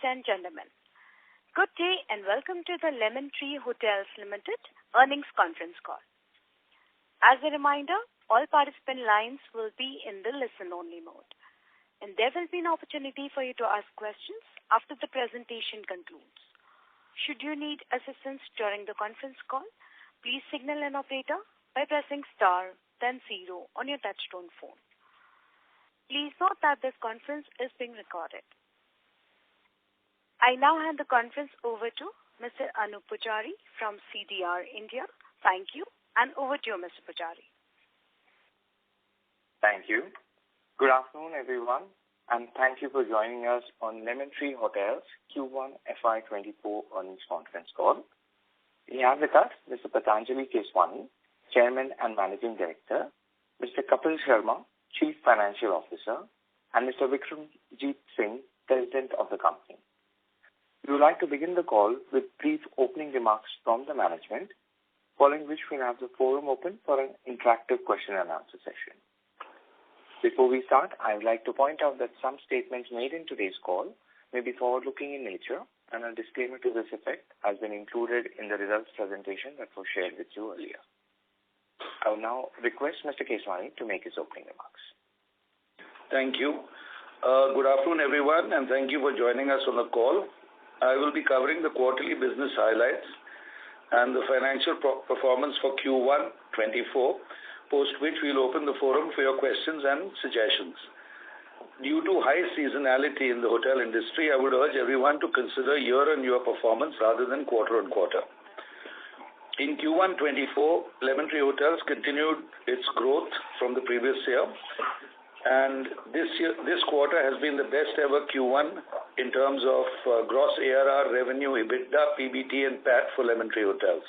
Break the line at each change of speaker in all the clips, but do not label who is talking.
and gentlemen. Good day and welcome to the Lemon Tree Hotels Limited earnings conference call. As a reminder, all participant lines will be in the listen-only mode, and there will be an opportunity for you to ask questions after the presentation concludes. Should you need assistance during the conference call, please signal an operator by pressing star, then 0 on your touchtone phone. Please note that this conference is being recorded. I now hand the conference over to Mr. Anup Pujari from CDR India. Thank you, and over to you, Mr. Pujari.
Thank you. Good afternoon, everyone, and thank you for joining us on Lemon Tree Hotels Q1 FY2024 earnings conference call. We have with us Mr. Patanjali Keswani, Chairman and Managing Director, Mr. Kapil Sharma, Chief Financial Officer, and Mr. Vikramjit Singh, President of the company. We would like to begin the call with brief opening remarks from the management, following which we'll have the forum open for an interactive question and answer session. Before we start, I would like to point out that some statements made in today's call may be forward-looking in nature, and a disclaimer to this effect has been included in the results presentation that was shared with you earlier. I will now request Mr. Keswani to make his opening remarks.
Thank you. Good afternoon, everyone, and thank you for joining us on the call. I will be covering the quarterly business highlights and the financial performance for Q1 24, post which we'll open the forum for your questions and suggestions. Due to high seasonality in the hotel industry, I would urge everyone to consider year-on-year performance rather than quarter-on-quarter. In Q1 24, Lemon Tree Hotels continued its growth from the previous year, and this quarter has been the best ever Q1 in terms of gross ARR, revenue, EBITDA, PBT, and PAT for Lemon Tree Hotels.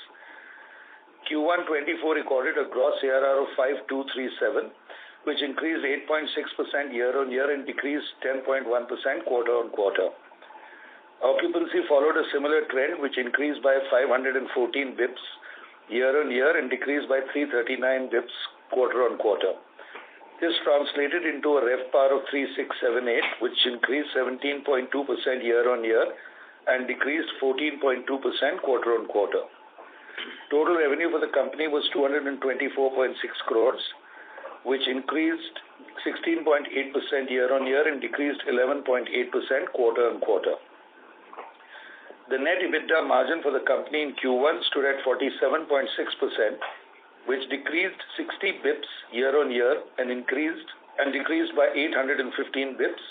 Q1 24 recorded a gross ARR of 5,237, which increased 8.6% year-on-year and decreased 10.1% quarter-on-quarter. Occupancy followed a similar trend, which increased by 514 bips year-on-year and decreased by 339 bips quarter-on-quarter. This translated into a RevPAR of 3,678, which increased 17.2% year-on-year and decreased 14.2% quarter-on-quarter. Total revenue for the company was 224.6 crores, which increased 16.8% year-on-year and decreased 11.8% quarter-on-quarter. The net EBITDA margin for the company in Q1 stood at 47.6%, which decreased 60 bips year-on-year and decreased by 815 bips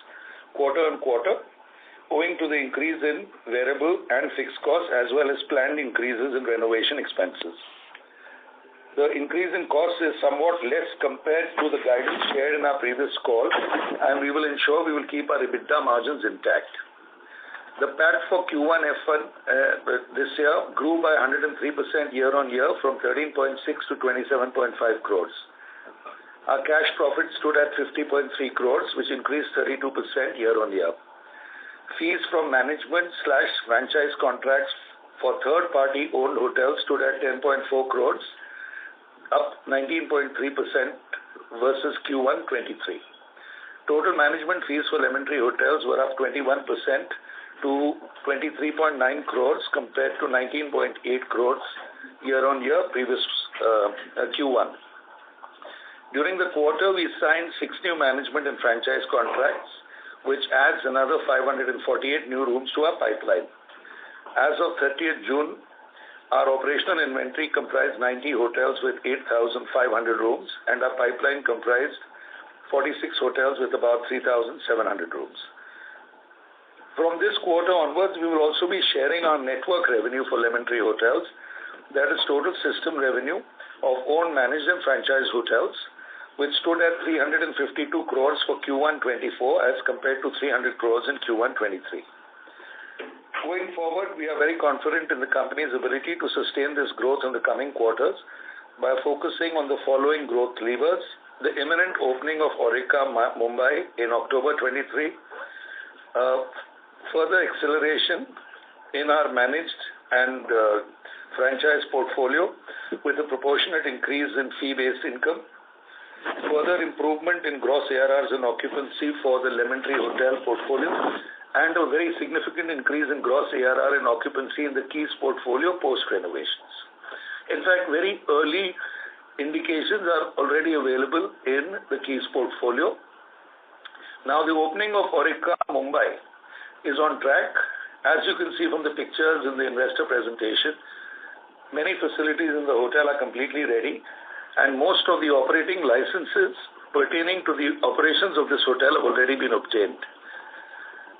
quarter-on-quarter, owing to the increase in variable and fixed costs as well as planned increases in renovation expenses. The increase in costs is somewhat less compared to the guidance shared in our previous call, and we will ensure we will keep our EBITDA margins intact. The PAT for Q1 F1 this year grew by 103% year-on-year from 13.6 to 27.5 crores. Our cash profit stood at 50.3 crores, which increased 32% year-on-year. Fees from management/franchise contracts for third-party owned hotels stood at 10.4 crores, up 19.3% versus Q1 23. Total management fees for Lemon Tree Hotels were up 21% to 23.9 crores compared to 19.8 crores year-on-year previous Q1. During the quarter, we signed 6 new management and franchise contracts, which adds another 548 new rooms to our pipeline. As of 30th June, our operational inventory comprised 90 hotels with 8,500 rooms, and our pipeline comprised 46 hotels with about 3,700 rooms. From this quarter onwards, we will also be sharing our network revenue for Lemon Tree Hotels, that is total system revenue of owned, managed and franchise hotels, which stood at 352 crores for Q1 24 as compared to 300 crores in Q1 23. Going forward, we are very confident in the company's ability to sustain this growth in the coming quarters by focusing on the following growth levers: the imminent opening of Aurika Mumbai in October 23, further acceleration in our managed and franchise portfolio with a proportionate increase in fee-based income, further improvement in gross ARRs and occupancy for the Lemon Tree Hotel portfolio, and a very significant increase in gross ARR and occupancy in the Keys portfolio post-renovations. In fact, very early indications are already available in the Keys portfolio. Now, the opening of Aurika, Mumbai is on track. As you can see from the pictures in the investor presentation, many facilities in the hotel are completely ready, and most of the operating licenses pertaining to the operations of this hotel have already been obtained.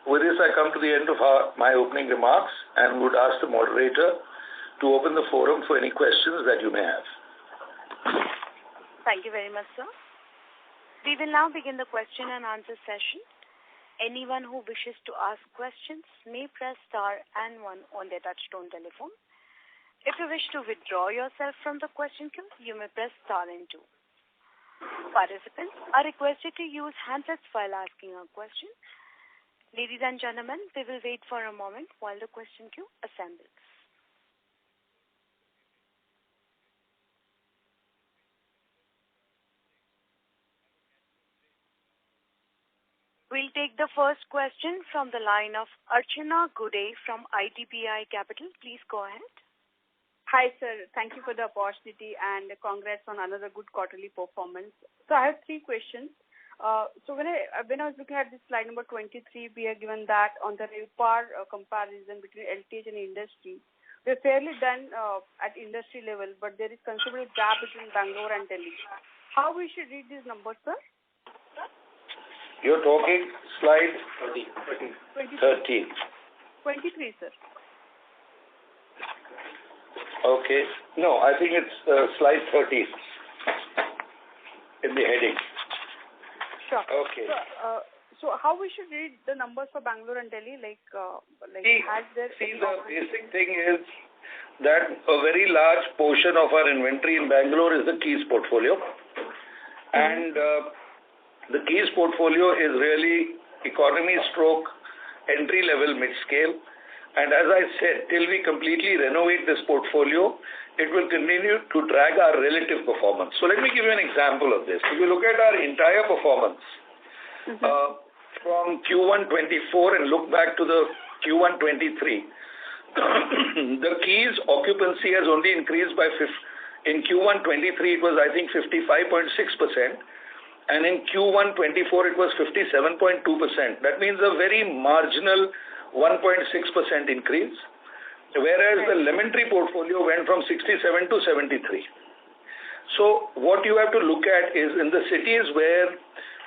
With this, I come to the end of my opening remarks and would ask the moderator to open the forum for any questions that you may have.
Thank you very much, sir. We will now begin the question and answer session. Anyone who wishes to ask questions may press star and 1 on their touchtone telephone. If you wish to withdraw yourself from the question queue, you may press star and 2. Participants are requested to use handsets while asking a question. Ladies and gentlemen, we will wait for a moment while the question queue assembles. We'll take the first question from the line of Archana Gude from IDBI Capital. Please go ahead.
Hi, sir. Thank you for the opportunity and congrats on another good quarterly performance. So I have 3 questions. So when I was looking at this slide number 23, we are given that on the RevPAR comparison between LTH and industry, we're fairly done at industry level, but there is considerable gap between Bangalore and Delhi. How we should read these numbers, sir?
You're talking slide 13.
23, sir.
Okay. No, I think it's slide 13 in the heading.
Sure.
Okay.
So how we should read the numbers for Bangalore and Delhi? The
basic thing is that a very large portion of our inventory in Bangalore is the Keys portfolio. And the Keys portfolio is really economy stroke, entry level, mid-scale. And as I said, till we completely renovate this portfolio, it will continue to drag our relative performance. So let me give you an example of this. If you look at our entire performance from Q1 24 and look back to the Q1 23, the Keys occupancy has only increased by in Q1 23 it was I think 55.6%. And in Q1 24, it was 57.2%. That means a very marginal 1.6% increase, whereas the Lemon Tree portfolio went from 67 to 73. So what you have to look at is in the cities where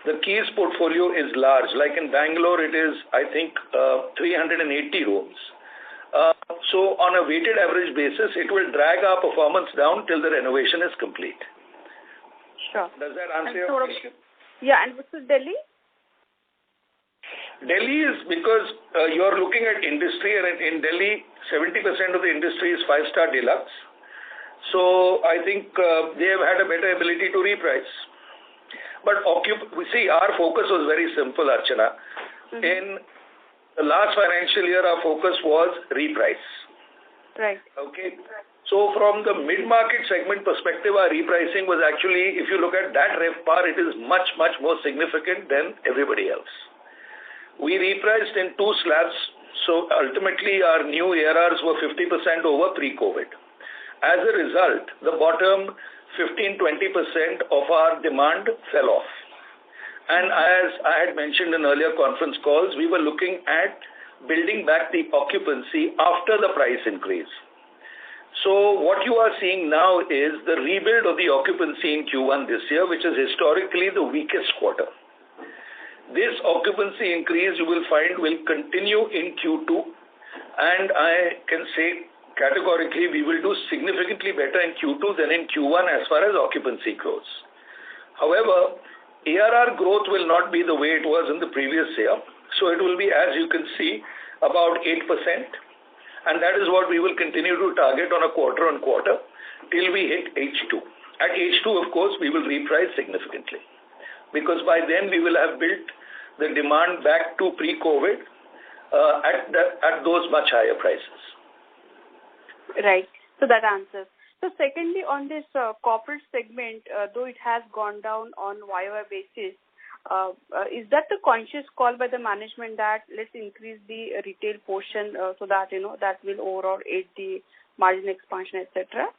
the Keys portfolio is large, like in Bangalore, it is, I think, 380 rooms. So on a weighted average basis, it will drag our performance down till the renovation is complete.
Sure.
Does that answer your question?
Yeah, and what's with Delhi?
Delhi is because you're looking at industry, and in Delhi, 70% of the industry is 5-star deluxe. So I think they have had a better ability to reprice. But we see, our focus was very simple, Archana. In the last financial year, our focus was reprice.
Right.
Okay. So from the mid-market segment perspective, our repricing was actually, if you look at that RevPAR, it is much, much more significant than everybody else. We repriced in 2 slabs, so ultimately our new ARRs were 50% over pre-COVID. As a result, the bottom 15-20% of our demand fell off. And as I had mentioned in earlier conference calls, we were looking at building back the occupancy after the price increase. So what you are seeing now is the rebuild of the occupancy in Q1 this year, which is historically the weakest quarter. This occupancy increase, you will find, will continue in Q2, and I can say categorically we will do significantly better in Q2 than in Q1 as far as occupancy goes. However, ARR growth will not be the way it was in the previous year, so it will be, as you can see, about 8%. And that is what we will continue to target on a quarter-on-quarter till we hit H2. At H2, of course, we will reprice significantly because by then we will have built the demand back to pre-COVID at those much higher prices.
Right. So that answers. So secondly, on this corporate segment, though it has gone down on YOY basis, Is that the conscious call by the management that let's increase the retail portion so that, that will overall aid the margin expansion, etc.?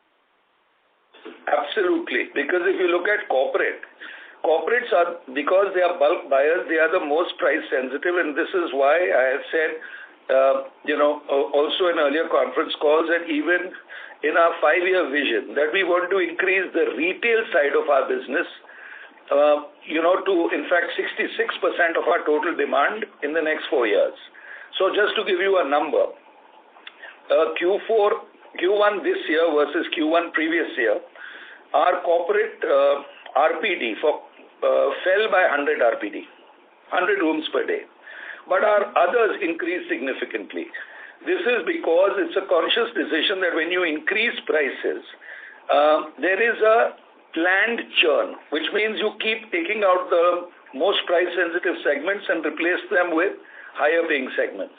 Absolutely. Because if you look at corporates are, because they are bulk buyers, they are the most price sensitive, and this is why I have said, also in earlier conference calls and even in our 5-year vision that we want to increase the retail side of our business, to in fact 66% of our total demand in the next 4 years. So just to give you a number, Q1 this year versus Q1 previous year, our corporate RPD fell by 100 RPD, 100 rooms per day. But our others increased significantly. This is because it's a conscious decision that when you increase prices, there is a planned churn, which means you keep taking out the most price-sensitive segments and replace them with higher-paying segments.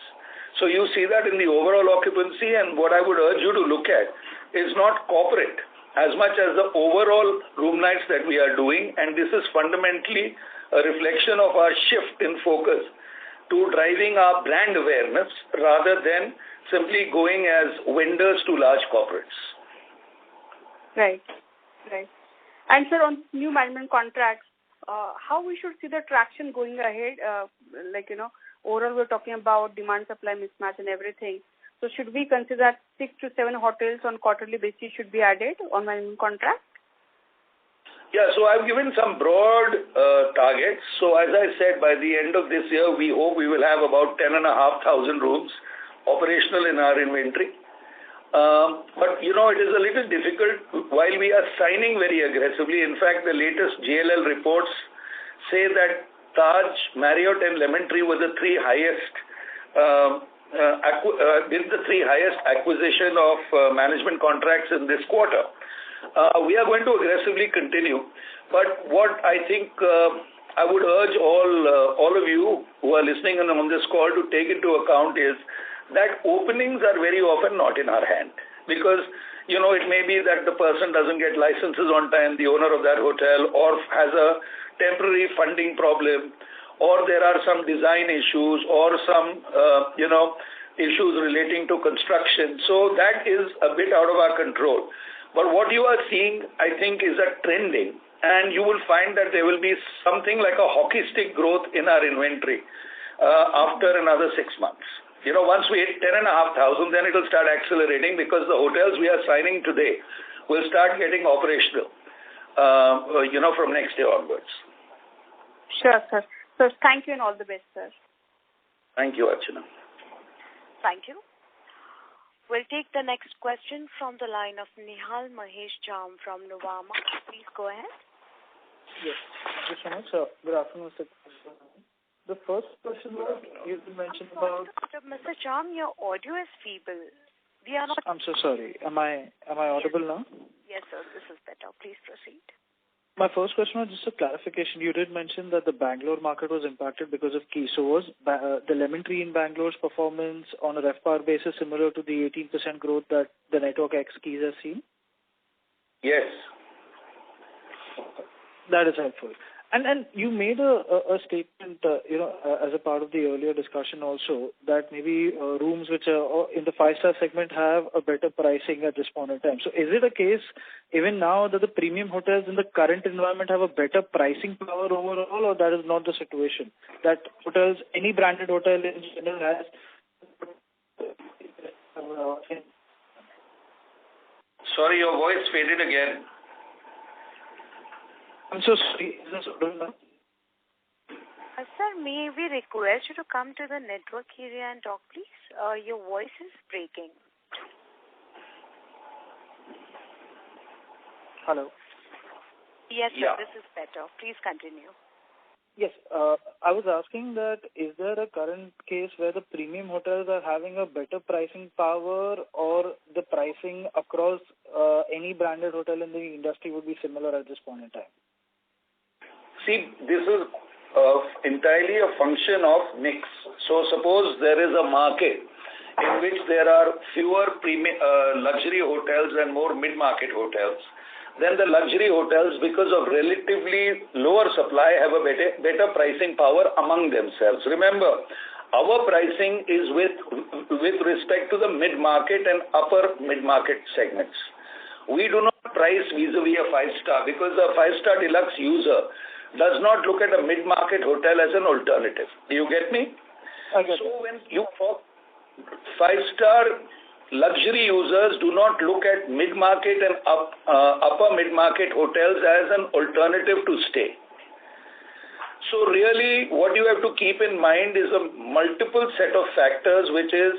So you see that in the overall occupancy, and what I would urge you to look at is not corporate as much as the overall room nights that we are doing, and this is fundamentally a reflection of our shift in focus to driving our brand awareness rather than simply going as vendors to large corporates.
Right. And sir, on new management contracts, how we should see the traction going ahead? Overall we're talking about demand-supply mismatch and everything. So should we consider 6 to 7 hotels on quarterly basis should be added on management contract?
Yeah, so I've given some broad targets. So as I said, by the end of this year, we hope we will have about 10,500 rooms operational in our inventory. But, it is a little difficult while we are signing very aggressively. In fact, the latest JLL reports say that Taj, Marriott and Lemon Tree were the three highest acquisition of management contracts in this quarter. We are going to aggressively continue, but what I think I would urge all of you who are listening on this call to take into account is that openings are very often not in our hand, because it may be that the person doesn't get licenses on time, the owner of that hotel, or has a temporary funding problem, or there are some design issues or some issues relating to construction. So that is a bit out of our control. But what you are seeing, I think, is a trending, and you will find that there will be something like a hockey stick growth in our inventory after another 6 months. Once we hit 10,500, then it will start accelerating, because the hotels we are signing today will start getting operational, from next year onwards.
Sure, sir. So thank you and all the best, sir.
Thank you, Archana.
Thank you. We'll take the next question from the line of Nihal Mahesh Jham from Nuvama. Please go ahead.
Yes, thank you so much. Good afternoon, Mr. The first question was, you mentioned about...
Mr. Jham, your audio is feeble. We are not...
I'm so sorry. Am I audible now?
Yes, sir. This is better. Please proceed.
My first question was just a clarification. You did mention that the Bangalore market was impacted because of Key. So was the Lemon Tree in Bangalore's performance on a RevPAR basis similar to the 18% growth that the Network X Keys has seen?
Yes.
That is helpful. And you made a statement, as a part of the earlier discussion also, that maybe rooms which are in the 5-star segment have a better pricing at this point in time. So is it a case even now that the premium hotels in the current environment have a better pricing power overall, or that is not the situation? That hotels, any branded hotel in general has...
Sorry, your voice faded again.
I'm so sorry. Is this audible now?
Sir, may we request you to come to the network area and talk, please? Your voice is breaking.
Hello?
Yes, sir, this is better. Please continue.
Yes, I was asking that is there a current case where the premium hotels are having a better pricing power, or the pricing across any branded hotel in the industry would be similar at this point in time?
See, this is entirely a function of mix. So suppose there is a market in which there are fewer luxury hotels and more mid-market hotels, then the luxury hotels, because of relatively lower supply, have a better pricing power among themselves. Remember, our pricing is with respect to the mid-market and upper mid-market segments. We do not price vis-a-vis a 5-star because a 5-star deluxe user does not look at a mid-market hotel as an alternative. Do you get me?
I get
So when you 5-star luxury users do not look at mid-market and upper mid-market hotels as an alternative to stay. So really what you have to keep in mind is a multiple set of factors, which is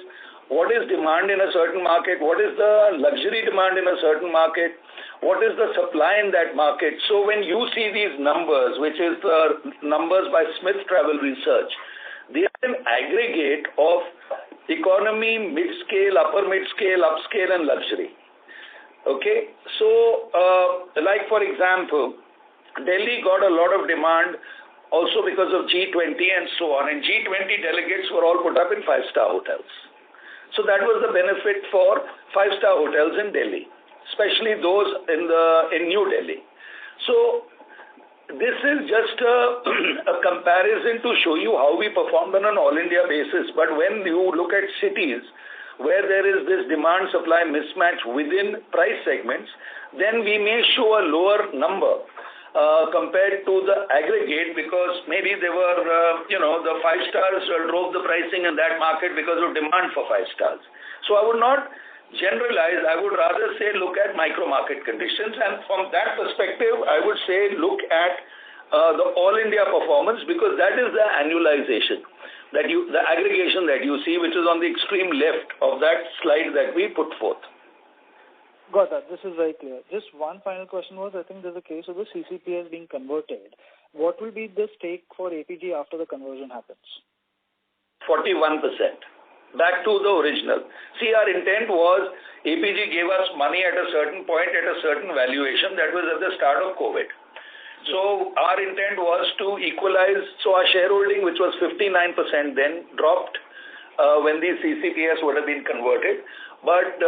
what is demand in a certain market, what is the luxury demand in a certain market, what is the supply in that market. So when you see these numbers, which is the numbers by Smith Travel Research, they are an aggregate of economy, mid-scale, upper mid-scale, upscale and luxury. Okay, so like for example, Delhi got a lot of demand also because of G20 and so on, and G20 delegates were all put up in 5-star hotels. So that was the benefit for 5-star hotels in Delhi, especially those in New Delhi. So this is just a comparison to show you how we performed on an all-India basis. But when you look at cities where there is this demand-supply mismatch within price segments, then we may show a lower number compared to the aggregate, because maybe they were, the 5 stars drove the pricing in that market because of demand for 5 stars. So I would not generalize. I would rather say look at micro market conditions, and from that perspective I would say look at the all India performance, because that is the annualization that the aggregation that you see, which is on the extreme left of that slide that we put forth.
Got that. This is very clear. Just one final question was, I think there's a case of the CCPS being converted. What will be the stake for APG after the conversion happens? 41%.
Back to the original. See, our intent was APG gave us money at a certain point at a certain valuation. That was at the start of COVID. So our intent was to equalize. So our shareholding, which was 59% then, dropped when the CCPS would have been converted. But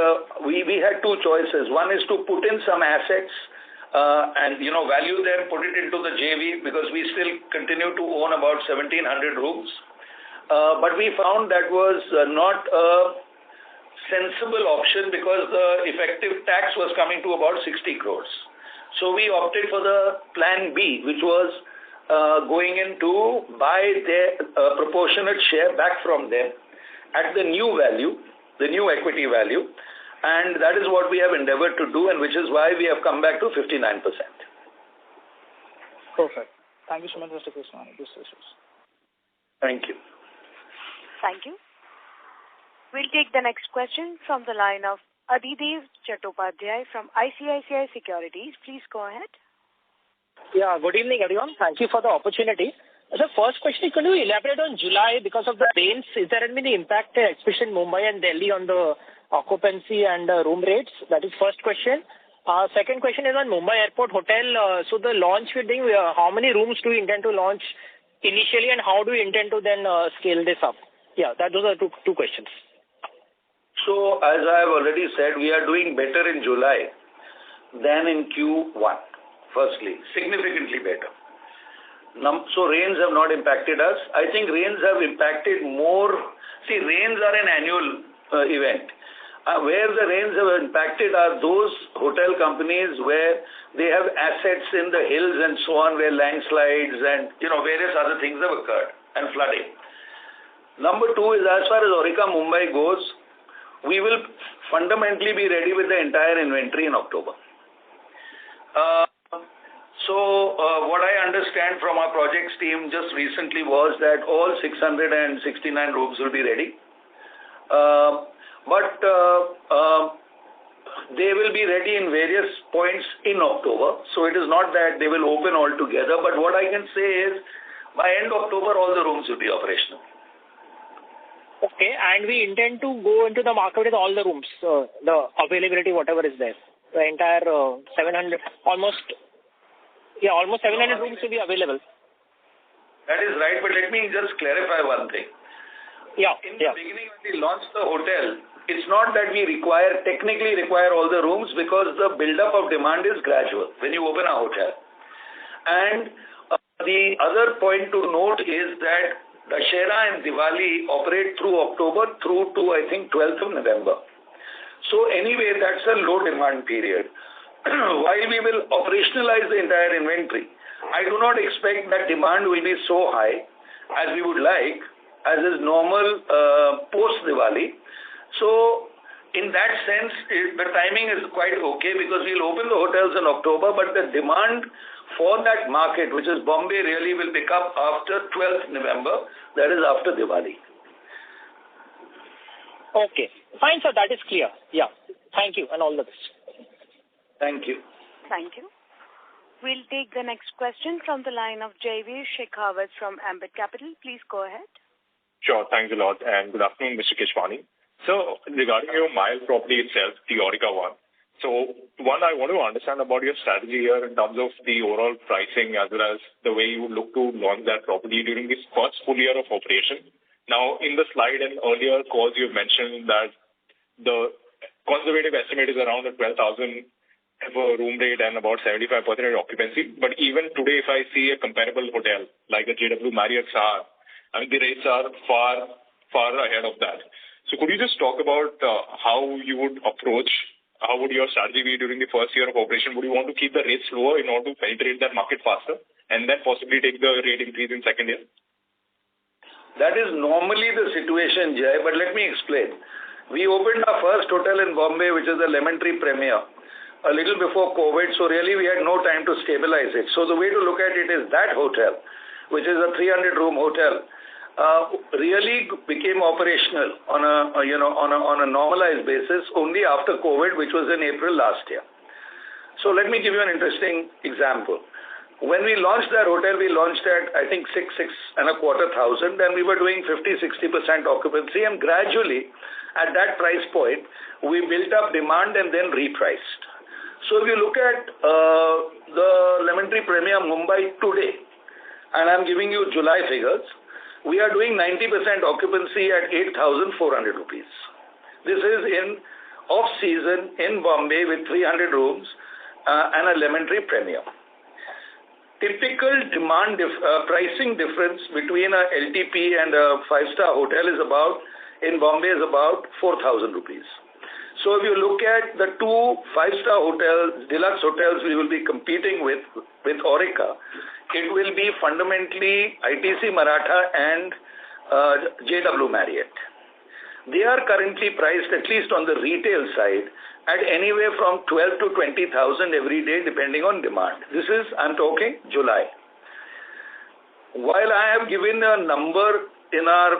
we had two choices. One is to put in some assets and value them, put it into the JV, because we still continue to own about 1,700 rooms. But we found that was not a sensible option, because the effective tax was coming to about 60 crores. So we opted for the plan B, which was going in to buy their proportionate share back from them at the new value, the new equity value, and that is what we have endeavored to do, and which is why we have come back to 59%.
Perfect. Thank you so much, Mr. Krishnani.
Thank you.
Thank you. We'll take the next question from the line of Adhidev Chattopadhyay from ICICI Securities. Please go ahead.
Yeah, good evening, everyone. Thank you for the opportunity. The first question is, can you elaborate on July because of the rains? Is there any impact, especially in Mumbai and Delhi, on the occupancy and room rates? That is first question. Second question is on Mumbai Airport Hotel. So the launch we're doing, how many rooms do you intend to launch initially, and how do you intend to then scale this up? Yeah, those are two questions.
So as I have already said, we are doing better in July than in Q1. Firstly, significantly better. So rains have not impacted us. I think rains have impacted more. See, rains are an annual event. Where the rains have impacted are those hotel companies where they have assets in the hills and so on, where landslides and various other things have occurred, and flooding. Number two is, as far as Aurika Mumbai goes, we will fundamentally be ready with the entire inventory in October. So what I understand from our projects team just recently was that all 669 rooms will be ready. But they will be ready in various points in October. So it is not that they will open all together. But what I can say is, by end October, all the rooms will be operational.
Okay, and we intend to go into the market with all the rooms, the availability, whatever is there. The entire 700, almost 700 rooms will be available.
That is right, but let me just clarify one thing.
Yeah.
In the beginning, when we launched the hotel, it's not that we technically require all the rooms, because the build-up of demand is gradual when you open a hotel. And the other point to note is that Dussehra and Diwali operate through October through to, I think, 12th of November. So anyway, that's a low demand period. While we will operationalize the entire inventory, I do not expect that demand will be so high as we would like, as is normal post-Diwali. So in that sense, the timing is quite okay, because we'll open the hotels in October, but the demand for that market, which is Bombay, really will pick up after 12th November, that is after Diwali.
Okay. Fine, sir. That is clear. Yeah. Thank you and all the best.
Thank you.
Thank you. We'll take the next question from the line of Jaiveer Shekhawat from Ambit Capital. Please go ahead.
Sure. Thanks a lot, and good afternoon, Mr. Keshwani. So, regarding your Mile property itself, the Aurika one, so one, I want to understand about your strategy here in terms of the overall pricing as well as the way you look to launch that property during this first full year of operation. Now, in the slide and earlier calls, you've mentioned that the conservative estimate is around a 12,000 room rate and about 75% occupancy. But even today, if I see a comparable hotel like a JW Marriott Sahar, I mean, the rates are far ahead of that. So could you just talk about how you would approach, how would your strategy be during the first year of operation? Would you want to keep the rates lower in order to penetrate that market faster and then possibly take the rate increase in second year?
That is normally the situation, Jai, but let me explain. We opened our first hotel in Bombay, which is the Lemon Tree Premier, a little before COVID, so really we had no time to stabilize it. So the way to look at it is that hotel, which is a 300-room hotel, really became operational on a normalized basis only after COVID, which was in April last year. So let me give you an interesting example. When we launched that hotel, we launched at, I think, 6,250, and we were doing 50-60% occupancy, and gradually, at that price point, we built up demand and then repriced. So if you look at the Lemon Tree Premier Mumbai today, and I'm giving you July figures, we are doing 90% occupancy at 8,400 rupees. This is in off-season in Bombay with 300 rooms and a Lemon Tree Premier. Typical demand pricing difference between a LTP and a 5-star hotel is in Bombay is about 4,000 rupees. So if you look at the two 5-star hotels, deluxe hotels we will be competing with Aurika, it will be fundamentally ITC Maratha and JW Marriott. They are currently priced, at least on the retail side, at anywhere from 12 to 20,000 every day, depending on demand. This is, I'm talking July. While I have given a number in our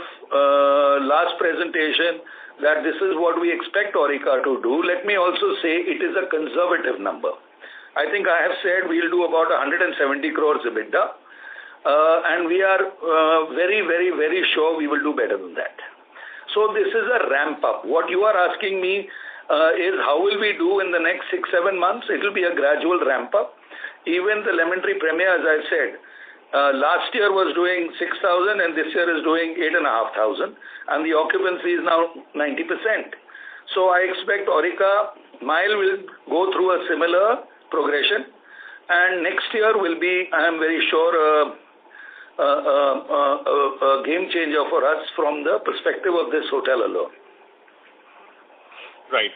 last presentation that this is what we expect Aurika to do, let me also say it is a conservative number. I think I have said we'll do about 170 crores EBITDA, and we are very, very, very sure we will do better than that. So this is a ramp up. What you are asking me is how will we do in the next 6-7 months? It will be a gradual ramp up. Even the Lemon Tree Premier, as I said, last year was doing 6,000 and this year is doing 8,500, and the occupancy is now 90%. So I expect Aurika Mile will go through a similar progression, and next year will be, I am very sure, a game changer for us from the perspective of this hotel alone.
Right.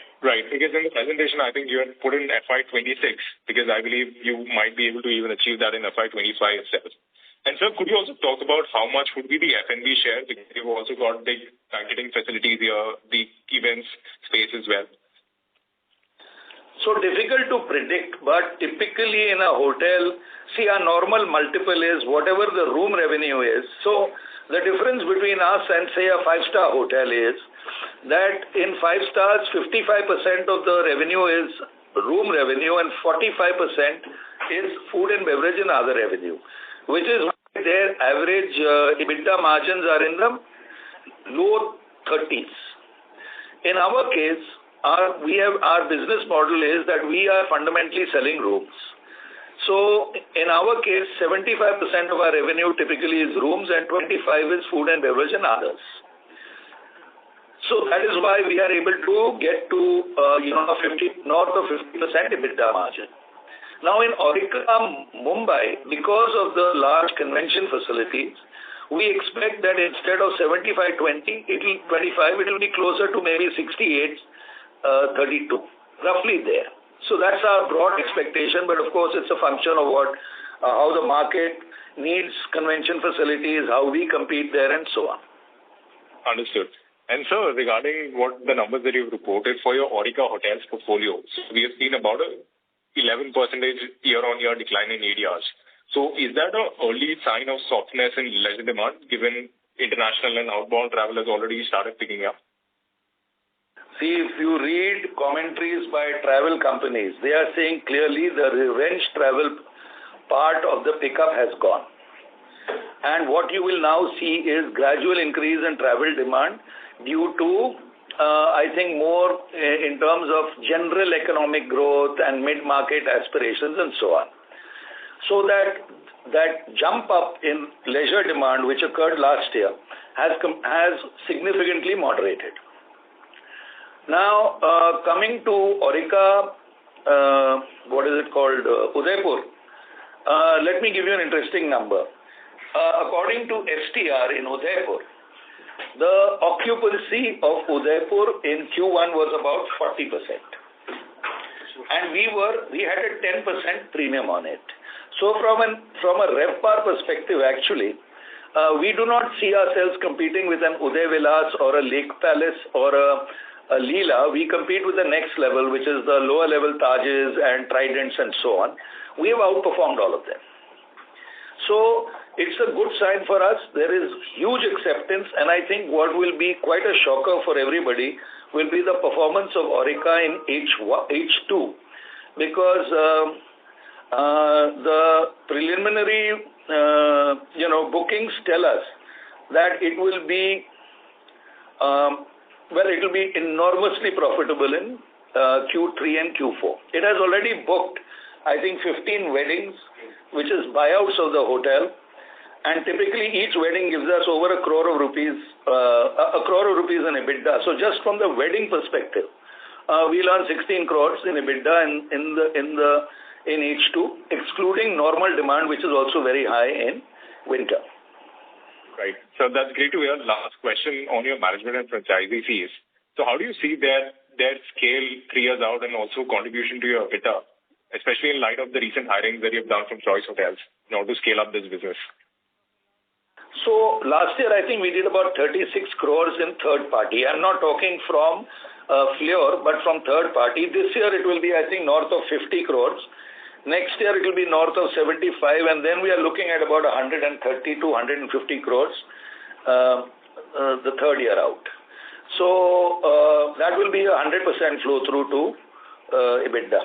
Because in the presentation, I think you had put in FY26, because I believe you might be able to even achieve that in FY25 itself. And sir, could you also talk about how much would be the F&B share? Because you've also got big banqueting facilities here, the events space as well.
So difficult to predict, but typically in a hotel, see, our normal multiple is whatever the room revenue is. So the difference between us and say a 5-star hotel is that in 5 stars, 55% of the revenue is room revenue and 45% is food and beverage and other revenue, which is why their average EBITDA margins are in the low 30s. In our case, our business model is that we are fundamentally selling rooms. So in our case, 75% of our revenue typically is rooms and 25% is food and beverage and others. So that is why we are able to get to north of 50% EBITDA margin. Now in Aurika, Mumbai, because of the large convention facilities, we expect that instead of 75-20, it will be closer to maybe 68-32, roughly there. So that's our broad expectation, but of course it's a function of how the market needs convention facilities, how we compete there, and so on.
Understood. And sir, regarding what the numbers that you've reported for your Aurika Hotels portfolio, so we have seen about a 11% year-on-year decline in ADRs. So is that an early sign of softness in leisure demand, given international and outbound travel has already started picking up?
See, if you read commentaries by travel companies, they are saying clearly the revenge travel part of the pickup has gone. And what you will now see is gradual increase in travel demand due to I think more in terms of general economic growth and mid-market aspirations and so on. So that jump up in leisure demand which occurred last year has significantly moderated. Now coming to Aurika, Udaipur, let me give you an interesting number. According to STR in Udaipur, the occupancy of Udaipur in Q1 was about 40%. And we had a 10% premium on it. So from a RevPAR perspective, actually, we do not see ourselves competing with an Uday Vilas or a Lake Palace or a Leela. We compete with the next level, which is the lower level Tajes and Tridents and so on. We have outperformed all of them. So it's a good sign for us. There is huge acceptance, and I think what will be quite a shocker for everybody will be the performance of Aurika in H2, because the preliminary bookings tell us that it will be enormously profitable in Q3 and Q4. It has already booked, I think, 15 weddings, which is buyouts of the hotel, and typically each wedding gives us over 1 crore of rupees in EBITDA. So just from the wedding perspective, we'll earn 16 crores in EBITDA in H2, excluding normal demand, which is also very high in winter.
Right. So that's great to hear. Last question on your management and franchisee fees. So how do you see their scale 3 years out and also contribution to your EBITDA, especially in light of the recent hirings that you've done from Choice Hotels in order to scale up this business?
So last year, I think we did about 36 crores in third party. I'm not talking from Fleur, but from third party. This year it will be, I think, north of 50 crores. Next year it will be north of 75, and then we are looking at about 130 to 150 crores the third year out. So that will be 100% flow through to EBITDA.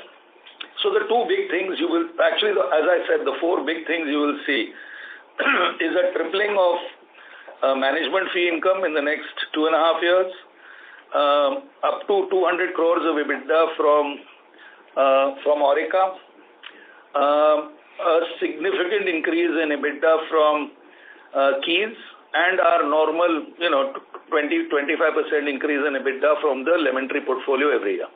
So the two big things as I said, the 4 big things you will see is a tripling of management fee income in the next 2.5 years, up to 200 crores of EBITDA from Aurika, a significant increase in EBITDA from Keys, and our normal 20-25% increase in EBITDA from the Lemon Tree portfolio every year.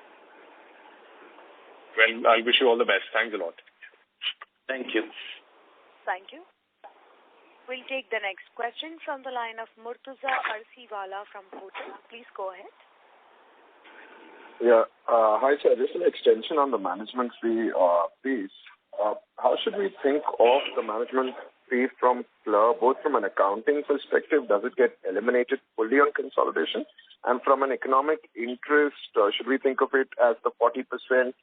Well, I wish you all the best. Thanks a lot.
Thank you.
Thank you. We'll take the next question from the line of Murtuza Arsiwala from Kotak. Please go ahead.
Yeah. Hi, sir. Just an extension on the management fee piece. How should we think of the management fee from Fleur, both from an accounting perspective? Does it get eliminated fully on consolidation? And from an economic interest, should we think of it as the 40%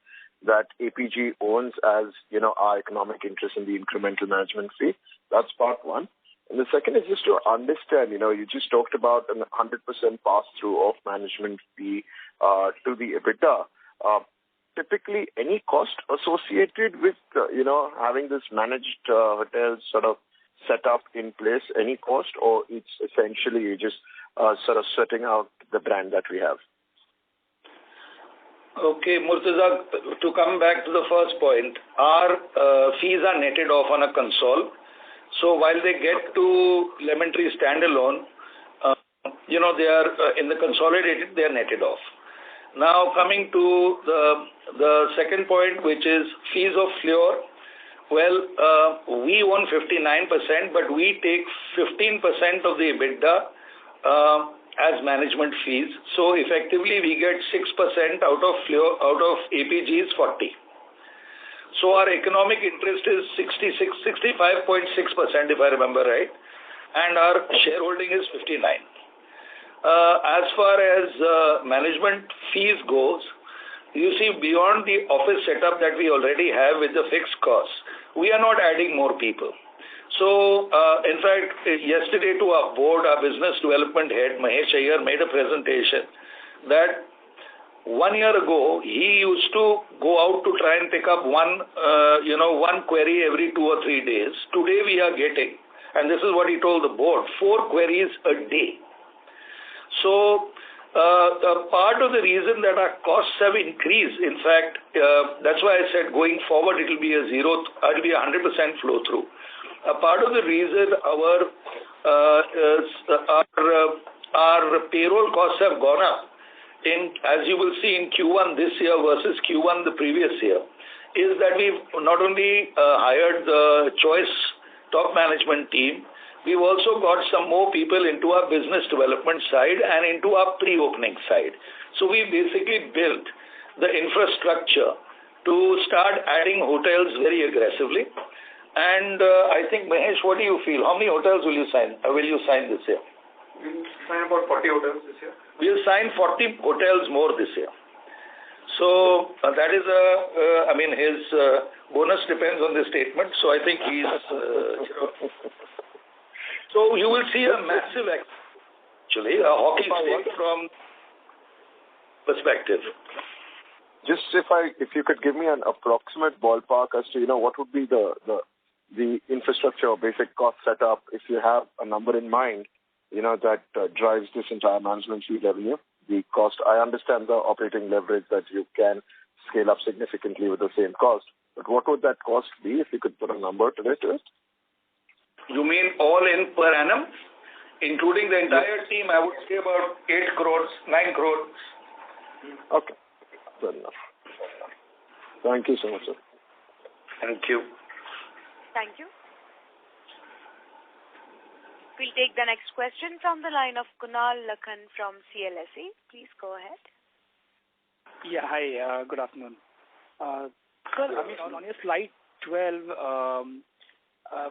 that APG owns as, our economic interest in the incremental management fee? That's part one. And the second is just to understand, you just talked about a 100% pass-through of management fee to the EBITDA. Typically, any cost associated with, having this managed hotels sort of set up in place, any cost, or it's essentially just sort of setting out the brand that we have?
Okay, Murtuza, to come back to the first point, our fees are netted off on a console. So while they get to Lemon Tree standalone, they are in the consolidated, they are netted off. Now coming to the second point, which is fees of Fleur. Well, we own 59%, but we take 15% of the EBITDA as management fees. So effectively, we get 6% out of Fleur, out of APG is 40. So our economic interest is 65.6%, if I remember right, and our shareholding is 59. As far as management fees goes, you see, beyond the office setup that we already have with the fixed costs, we are not adding more people. So, in fact, yesterday to our board, our business development head, Mahesh Iyer, made a presentation that 1 year ago, he used to go out to try and pick up one query every 2 or 3 days. Today we are getting, and this is what he told the board, 4 queries a day. So, part of the reason that our costs have increased, in fact, that's why I said going forward it will be a 100% flow through. A part of the reason our payroll costs have gone up, as you will see in Q1 this year versus Q1 the previous year, is that we've not only hired the Choice top management team, we've also got some more people into our business development side and into our pre-opening side. So we basically built the infrastructure to start adding hotels very aggressively. And I think, Mahesh, what do you feel? How many hotels will you sign this year?
We'll sign about 40 hotels this year.
We'll sign 40 hotels more this year. So that is his bonus depends on the statement. So I think he's, So you will see a massive, actually, a hockey stick from perspective.
Just if you could give me an approximate ballpark as to, what would be the infrastructure or basic cost setup, if you have a number in mind, that drives this entire management fee revenue, the cost. I understand the operating leverage that you can scale up significantly with the same cost, but what would that cost be if you could put a number to it?
You mean all in per annum? Including the entire team, I would say about 8 crores, 9 crores.
Okay. Good enough. Thank you so much, sir.
Thank you.
Thank you. We'll take the next question from the line of Kunal Lakhan from CLSA. Please go ahead.
Yeah, hi. Good afternoon. Sir, on your slide 12,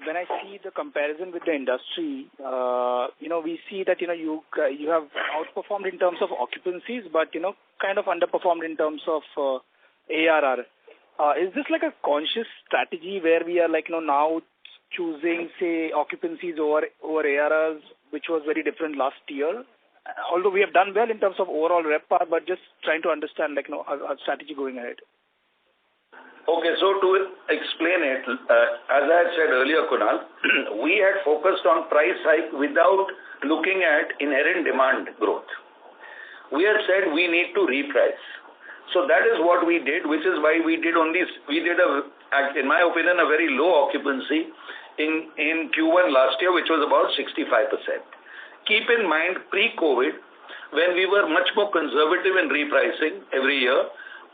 when I see the comparison with the industry, we see that, you have outperformed in terms of occupancies, but, kind of underperformed in terms of ARR. Is this like a conscious strategy where we are now choosing, say, occupancies over ARRs, which was very different last year? Although we have done well in terms of overall RevPAR, but just trying to understand, our strategy going ahead.
Okay, so to explain it, as I had said earlier, Kunal, we had focused on price hike without looking at inherent demand growth. We had said we need to reprice. So that is what we did, which is why we did in my opinion, a very low occupancy in Q1 last year, which was about 65%. Keep in mind, pre-COVID, when we were much more conservative in repricing every year,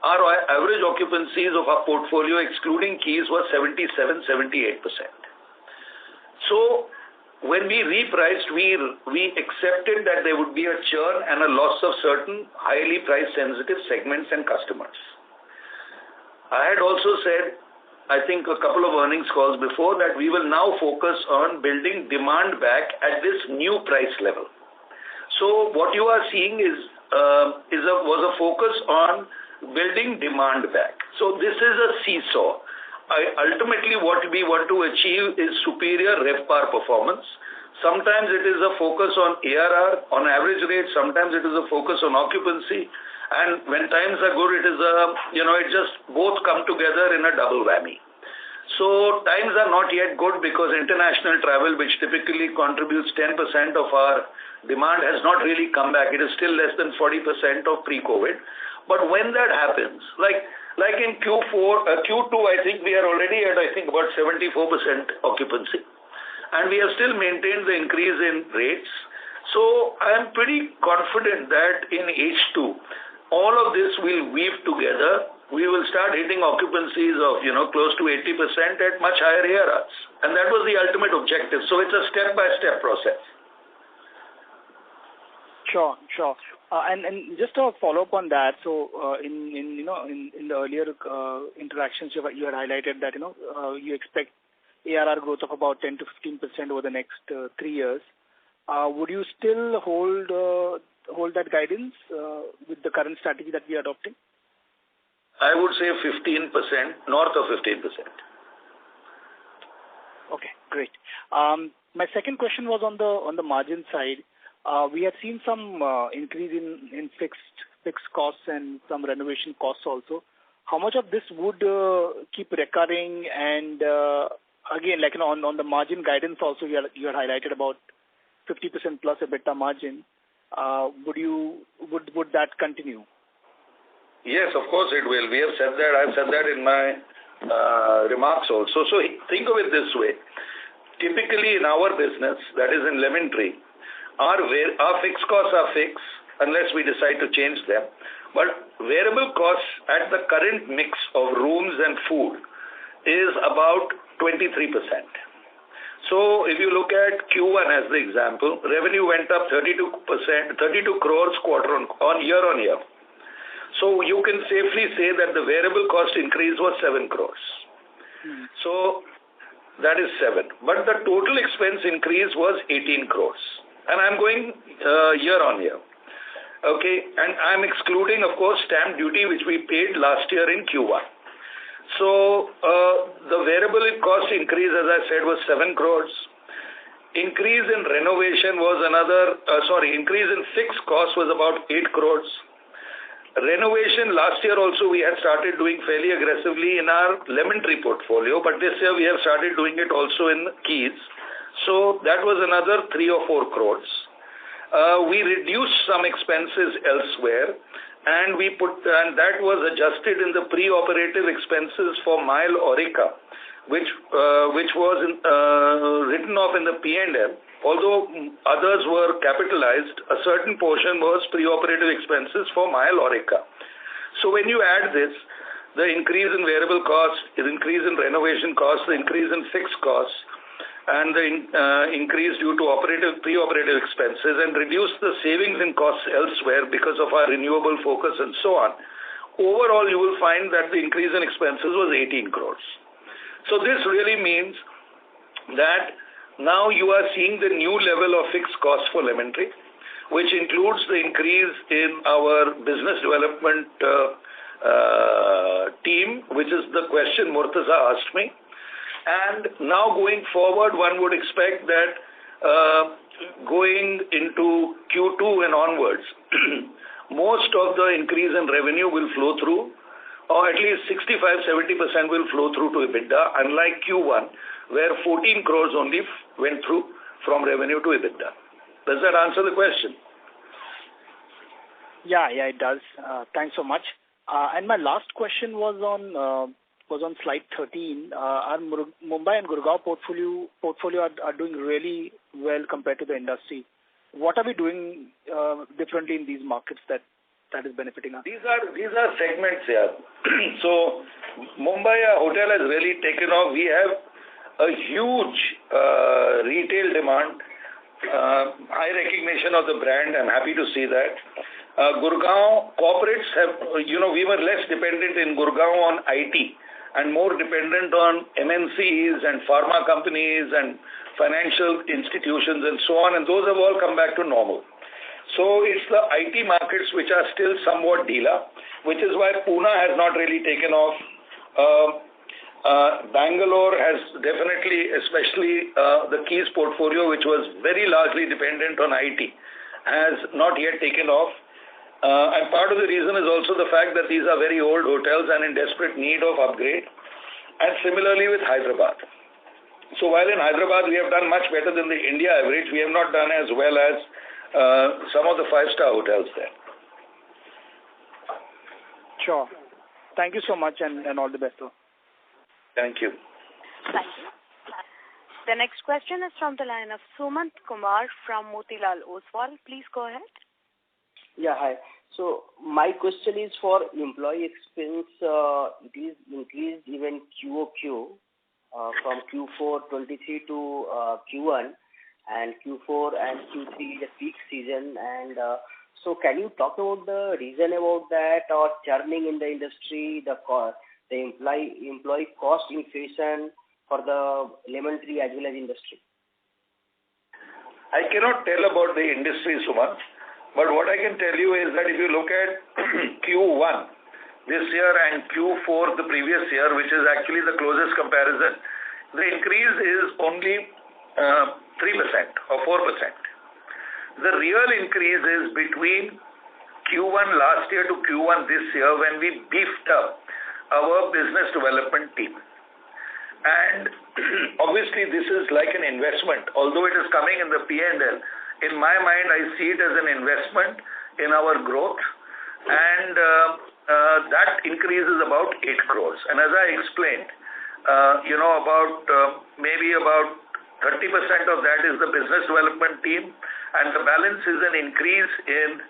our average occupancies of our portfolio, excluding keys, was 77-78%. So when we repriced, we accepted that there would be a churn and a loss of certain highly price-sensitive segments and customers. I had also said, I think a couple of earnings calls before, that we will now focus on building demand back at this new price level. So what you are seeing was a focus on building demand back. So this is a seesaw. Ultimately, what we want to achieve is superior RevPAR performance. Sometimes it is a focus on ARR, on average rate. Sometimes it is a focus on occupancy. And when times are good, it just both come together in a double whammy. So times are not yet good because international travel, which typically contributes 10% of our demand, has not really come back. It is still less than 40% of pre-COVID. But when that happens, like in Q2, I think we are already at, about 74% occupancy. And we have still maintained the increase in rates. So I am pretty confident that in H2, all of this will weave together. We will start hitting occupancies of, close to 80% at much higher ARRs. And that was the ultimate objective. So it's a step-by-step process.
Sure. And just a follow-up on that. So in the earlier interactions, you had highlighted that you expect ARR growth of about 10 to 15% over the next 3 years. Would you still hold that guidance with the current strategy that we are adopting?
I would say 15%, north of 15%.
Okay, great. My second question was on the margin side. We have seen some increase in fixed costs and some renovation costs also. How much of this would keep recurring? And again, on the margin guidance also, you had highlighted about 50% plus EBITDA margin. Would that continue?
Yes, of course it will. We have said that. I've said that in my remarks also. So think of it this way. Typically in our business, that is in Lemon Tree, our fixed costs are fixed unless we decide to change them. But variable costs at the current mix of rooms and food is about 23%. So if you look at Q1 as the example, revenue went up 32%, 32 crores year on year. So you can safely say that the variable cost increase was 7 crores. So that is 7. But the total expense increase was 18 crores. And I'm going year on year. Okay. And I'm excluding, of course, stamp duty, which we paid last year in Q1. So the variable cost increase, as I said, was 7 crores. Increase in renovation was increase in fixed cost was about 8 crores. Renovation last year also we had started doing fairly aggressively in our Lemon Tree portfolio, but this year we have started doing it also in Keys. So that was another 3 or 4 crores. We reduced some expenses elsewhere, and that was adjusted in the pre-operative expenses for Mile Aurika, which was written off in the P&L. Although others were capitalized, a certain portion was pre-operative expenses for Mile Aurika. So when you add this, the increase in variable costs, the increase in renovation costs, the increase in fixed costs, and the increase due to pre-operative expenses, and reduce the savings in costs elsewhere because of our renewable focus and so on, overall you will find that the increase in expenses was 18 crores. So this really means that now you are seeing the new level of fixed costs for Lemon Tree, which includes the increase in our business development team, which is the question Murtaza asked me. And now going forward, one would expect that going into Q2 and onwards, most of the increase in revenue will flow through, or at least 65-70% will flow through to EBITDA, unlike Q1, where 14 crores only went through from revenue to EBITDA. Does that answer the question?
Yeah, it does. Thanks so much. And my last question was on slide 13. Our Mumbai and Gurgaon portfolio are doing really well compared to the industry. What are we doing differently in these markets that is benefiting us?
These are segments here. So Mumbai hotel has really taken off. We have a huge retail demand, high recognition of the brand. I'm happy to see that. Gurgaon corporates have, we were less dependent in Gurgaon on IT and more dependent on MNCs and pharma companies and financial institutions and so on, and those have all come back to normal. So it's the IT markets which are still somewhat dealer, which is why Pune has not really taken off. Bangalore has definitely, especially the Keys portfolio, which was very largely dependent on IT, has not yet taken off. And part of the reason is also the fact that these are very old hotels and in desperate need of upgrade. And similarly with Hyderabad. So while in Hyderabad we have done much better than the India average, we have not done as well as some of the five-star hotels there.
Sure. Thank you so much and all the best, sir.
Thank you.
Thank you. The next question is from the line of Sumant Kumar from Motilal Oswal. Please go ahead.
Yeah, hi. So my question is for employee expense. It is increased even QOQ from Q4 23 to Q1, and Q4 and Q3 is a peak season. And so can you talk about the reason about that, or churning in the industry, the employee cost inflation for the lemon tree as well as industry?
I cannot tell about the industry, Sumant. But what I can tell you is that if you look at Q1 this year and Q4 the previous year, which is actually the closest comparison, the increase is only 3% or 4%. The real increase is between Q1 last year to Q1 this year, when we beefed up our business development team. And obviously this is like an investment, although it is coming in the P&L. In my mind, I see it as an investment in our growth, and that increase is about 8 crores. And as I explained, maybe about 30% of that is the business development team, and the balance is an increase in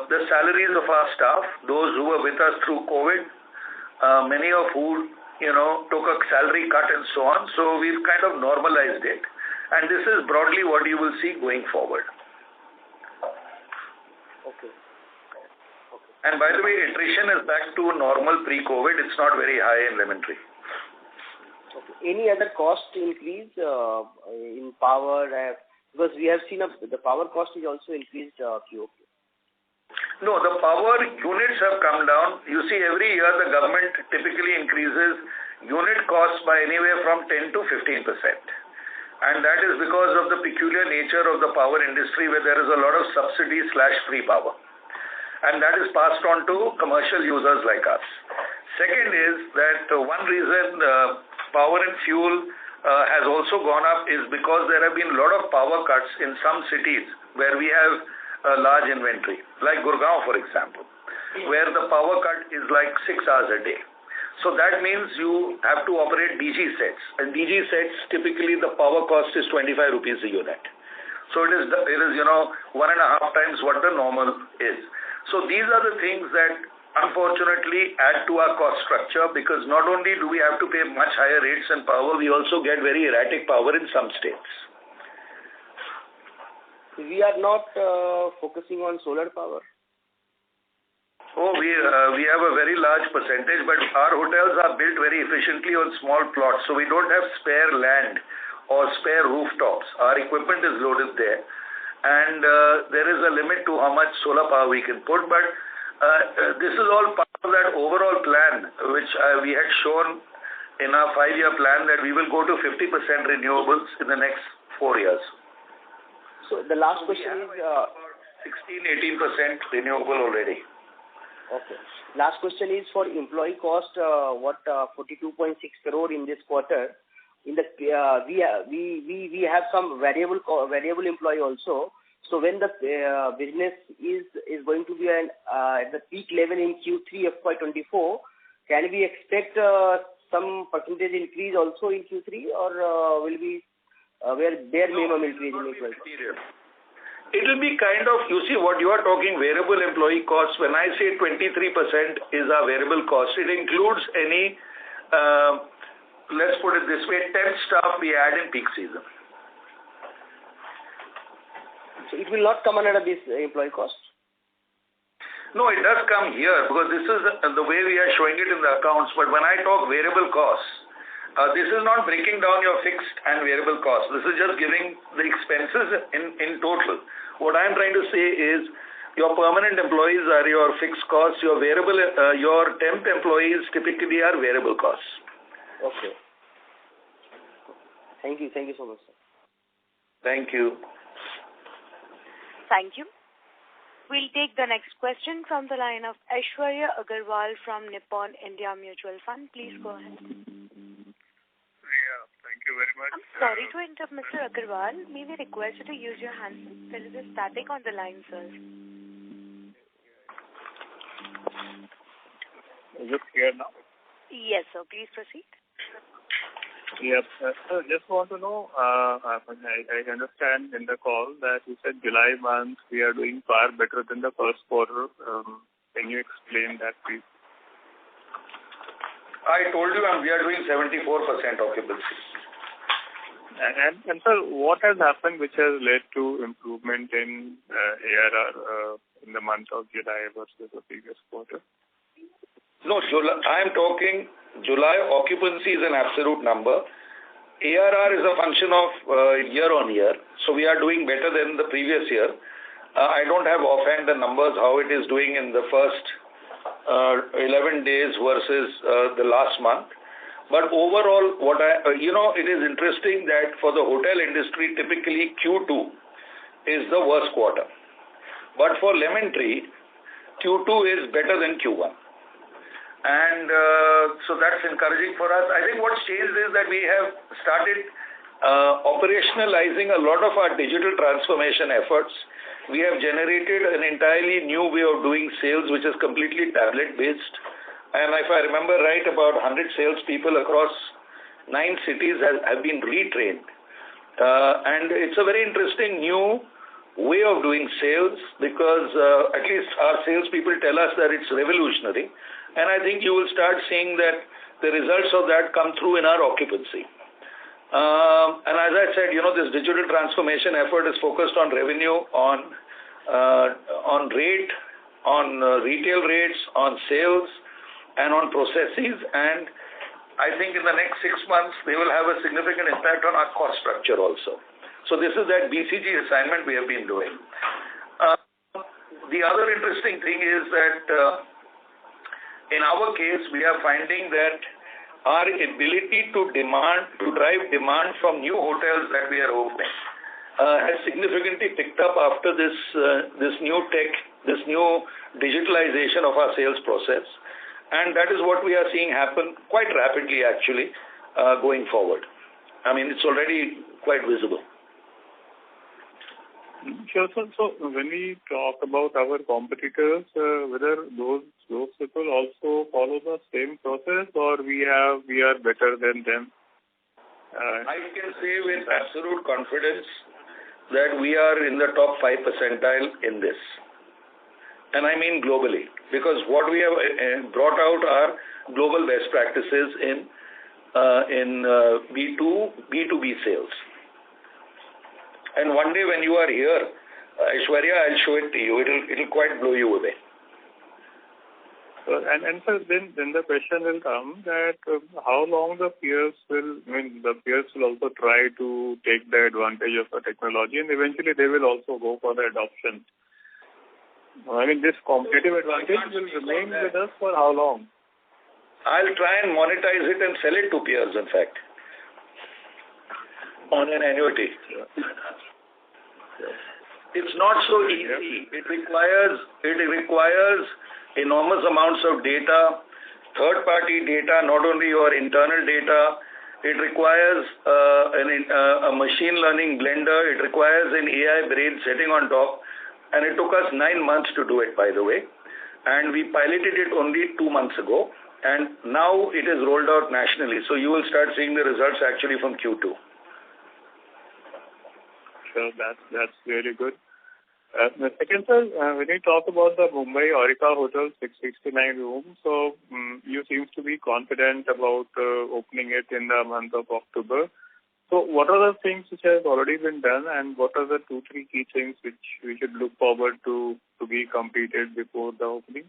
the salaries of our staff, those who were with us through COVID, many of who took a salary cut and so on. So we've kind of normalized it. And this is broadly what you will see going forward.
Okay.
And by the way, attrition is back to normal pre-COVID. It's not very high in lemon tree.
Okay. Any other cost increase in power? Because we have seen the power cost is also increased QOQ.
No, the power units have come down. You see, every year the government typically increases unit costs by anywhere from 10 to 15%. And that is because of the peculiar nature of the power industry, where there is a lot of subsidy/free power. And that is passed on to commercial users like us. Second is that one reason power and fuel has also gone up is because there have been a lot of power cuts in some cities where we have a large inventory, like Gurgaon, for example, where the power cut is like 6 hours a day. So that means you have to operate DG sets. And DG sets, typically the power cost is 25 rupees a unit. So it is 1.5 times what the normal is. So these are the things that unfortunately add to our cost structure, because not only do we have to pay much higher rates and power, we also get very erratic power in some states.
We are not focusing on solar power.
Oh, we have a very large percentage, but our hotels are built very efficiently on small plots, so we don't have spare land or spare rooftops. Our equipment is loaded there, and there is a limit to how much solar power we can put. But this is all part of that overall plan, which we had shown in our 5-year plan, that we will go to 50% renewables in the next 4 years.
So the last question is...
about 16-18% renewable already.
Okay. Last question is for employee cost. 42.6 crore in this quarter. In the we have some variable employee also. So when the business is going to be at the peak level in Q3 FY24, can we expect some percentage increase also in Q3, or will be where bare minimum increase in employee?
It will be kind of, you see, what you are talking variable employee costs. When I say 23% is our variable cost, it includes any, let's put it this way, temp staff we add in peak season.
So it will not come under this employee cost?
No, it does come here, because this is the way we are showing it in the accounts. But when I talk variable costs, this is not breaking down your fixed and variable costs. This is just giving the expenses in total. What I'm trying to say is your permanent employees are your fixed costs, your variable, your temp employees typically are variable costs.
Okay. Thank you. Thank you so much, sir.
Thank you.
Thank you. We'll take the next question from the line of Aishwarya Agarwal from Nippon India Mutual Fund. Please go ahead.
Thank you very much.
I'm sorry to interrupt, Mr. Agarwal. May we request you to use your handset? There is a static on the line, sir.
Is it clear now?
Yes, sir. Please proceed.
Yep. So just want to know, I understand in the call that you said July month we are doing far better than the first quarter. Can you explain that, please?
I told you we are doing 74% occupancy.
And sir, what has happened which has led to improvement in ARR in the month of July versus the previous quarter?
No, I am talking July occupancy is an absolute number. ARR is a function of year on year. So we are doing better than the previous year. I don't have offhand the numbers, how it is doing in the first 11 days versus the last month. But overall, it is interesting that for the hotel industry, typically Q2 is the worst quarter. But for Lemon Tree, Q2 is better than Q1. And so that's encouraging for us. I think what's changed is that we have started operationalizing a lot of our digital transformation efforts. We have generated an entirely new way of doing sales, which is completely tablet-based. And if I remember right, about 100 salespeople across 9 cities have been retrained. And it's a very interesting new way of doing sales because at least our salespeople tell us that it's revolutionary. And I think you will start seeing that the results of that come through in our occupancy. And as I said, this digital transformation effort is focused on revenue, on rate, on retail rates, on sales, and on processes. And I think in the next 6 months, they will have a significant impact on our cost structure also. So this is that BCG assignment we have been doing. The other interesting thing is that in our case, we are finding that our ability to drive demand from new hotels that we are opening has significantly picked up after this new tech, this new digitalization of our sales process. And that is what we are seeing happen quite rapidly, actually, going forward. I mean, it's already quite visible.
Sure, sir. So when we talk about our competitors, whether those people also follow the same process or we are better than them?
I can say with absolute confidence that we are in the top 5 percentile in this. And I mean globally, because what we have brought out are global best practices in B2B sales. And one day when you are here, Aishwarya, I'll show it to you. It'll quite blow you away.
And so then the question will come that how long the peers will also try to take the advantage of the technology, and eventually they will also go for the adoption. I mean, this competitive advantage will remain with us for how long?
I'll try and monetize it and sell it to peers, in fact, on an annuity. It's not so easy. It requires enormous amounts of data, third-party data, not only your internal data. It requires a machine learning blender. It requires an AI brain sitting on top. And it took us 9 months to do it, by the way. And we piloted it only 2 months ago. And now it is rolled out nationally. So you will start seeing the results actually from Q2.
Sure, that's really good. The second, sir, when you talk about the Mumbai Aurika Hotel 669 rooms, so you seem to be confident about opening it in the month of October. So what are the things which have already been done, and what are the 2-3 key things which we should look forward to be completed before the opening?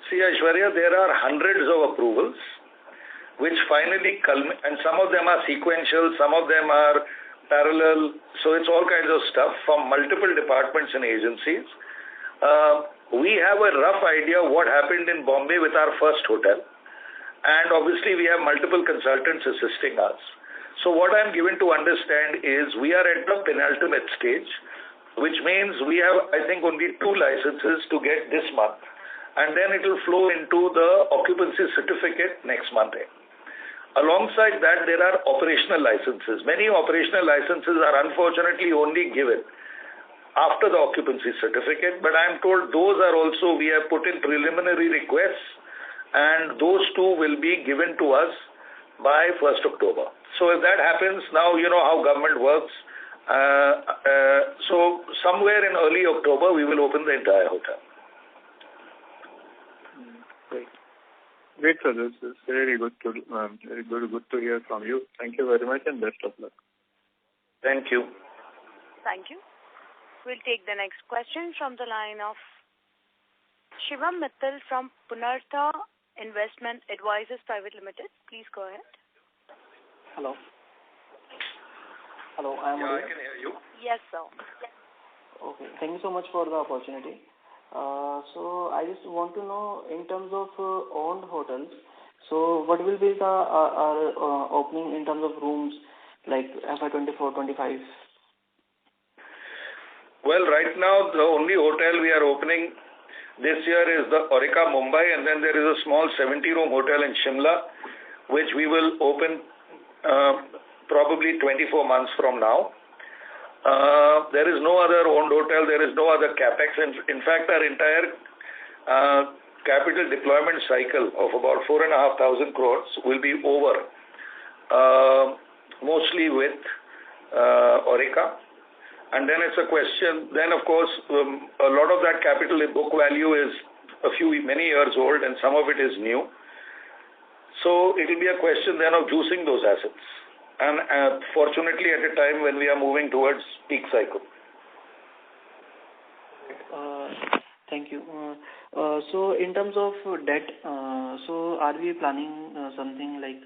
See, Aishwarya, there are hundreds of approvals which finally culminate, and some of them are sequential, some of them are parallel. So it's all kinds of stuff from multiple departments and agencies. We have a rough idea what happened in Bombay with our first hotel. And obviously we have multiple consultants assisting us. So what I'm given to understand is we are at the penultimate stage, which means we have, I think, only 2 licenses to get this month. And then it will flow into the occupancy certificate next month. Alongside that, there are operational licenses. Many operational licenses are unfortunately only given after the occupancy certificate, but I'm told those are also, we have put in preliminary requests, and those 2 will be given to us by 1st October. So if that happens, now you know how government works. So somewhere in early October, we will open the entire hotel.
Great. Great, sir. This is very good to hear from you. Thank you very much and best of luck.
Thank you.
Thank you. We'll take the next question from the line of Shivam Mittal from Punartha Investment Advisors Private Limited. Please go ahead.
Hello. Hello, I
can hear you.
Yes, sir.
Okay. Thank you so much for the opportunity. So I just want to know in terms of owned hotels, so what will be the opening in terms of rooms like FY24-25?
Well, right now the only hotel we are opening this year is the Aurika Mumbai, and then there is a small 70-room hotel in Shimla, which we will open probably 24 months from now. There is no other owned hotel, there is no other capex. In fact, our entire capital deployment cycle of about 4,500 crores will be over, mostly with Aurika. And then it's a question, then of course, a lot of that capital in book value is many years old, and some of it is new. So it will be a question then of juicing those assets. And fortunately at a time when we are moving towards peak cycle.
Thank you. So in terms of debt, so are we planning something like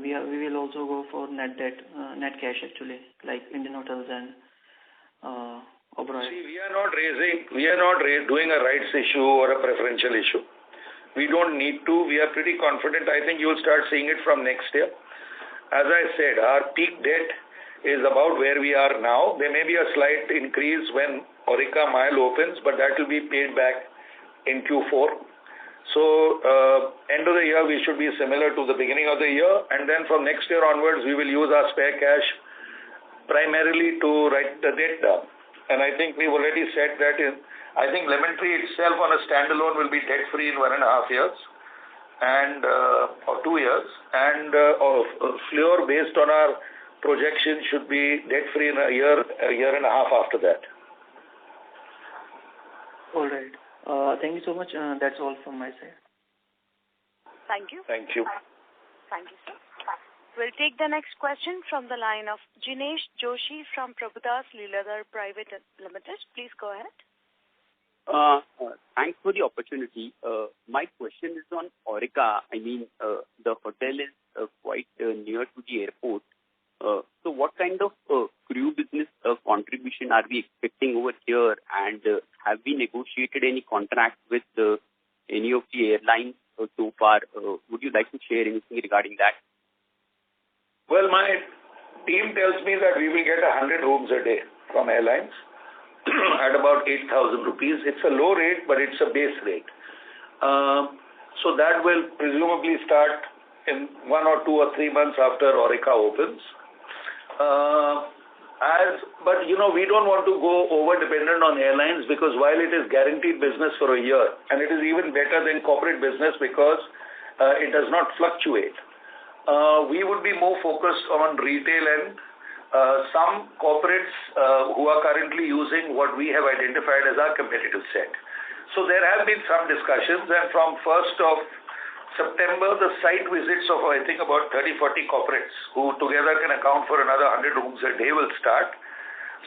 we will also go for net debt, net cash actually, like Indian Hotels and Oberoi?
See, we are not doing a rights issue or a preferential issue. We don't need to. We are pretty confident. I think you will start seeing it from next year. As I said, our peak debt is about where we are now. There may be a slight increase when Aurika Mile opens, but that will be paid back in Q4. So, end of the year, we should be similar to the beginning of the year. And then from next year onwards, we will use our spare cash primarily to write the debt down. And I think we've already said that I think Lemon Tree itself on a standalone will be debt-free in 1.5 years. Or 2 years, and Fleur, based on our projection, should be debt-free in a year and a half after that.
All right. Thank you so much. That's all from my side.
Thank you.
Thank you.
Thank you, sir. We'll take the next question from the line of Jinesh Joshi from Prabhudas Lilladher Private Limited. Please go ahead.
Thanks for the opportunity. My question is on Aurika. I mean, the hotel is quite near to the airport. So what kind of crew business contribution are we expecting over here? And have we negotiated any contract with any of the airlines so far? Would you like to share anything regarding that?
Well, my team tells me that we will get 100 rooms a day from airlines. At about 8,000 rupees. It's a low rate, but it's a base rate. So that will presumably start in 1 or 2 or 3 months after Aurika opens. But we don't want to go over dependent on airlines, because while it is guaranteed business for a year, and it is even better than corporate business because it does not fluctuate. We would be more focused on retail and some corporates who are currently using what we have identified as our competitive set. So there have been some discussions, and from 1st of September, the site visits of I think about 30-40 corporates who together can account for another 100 rooms a day will start.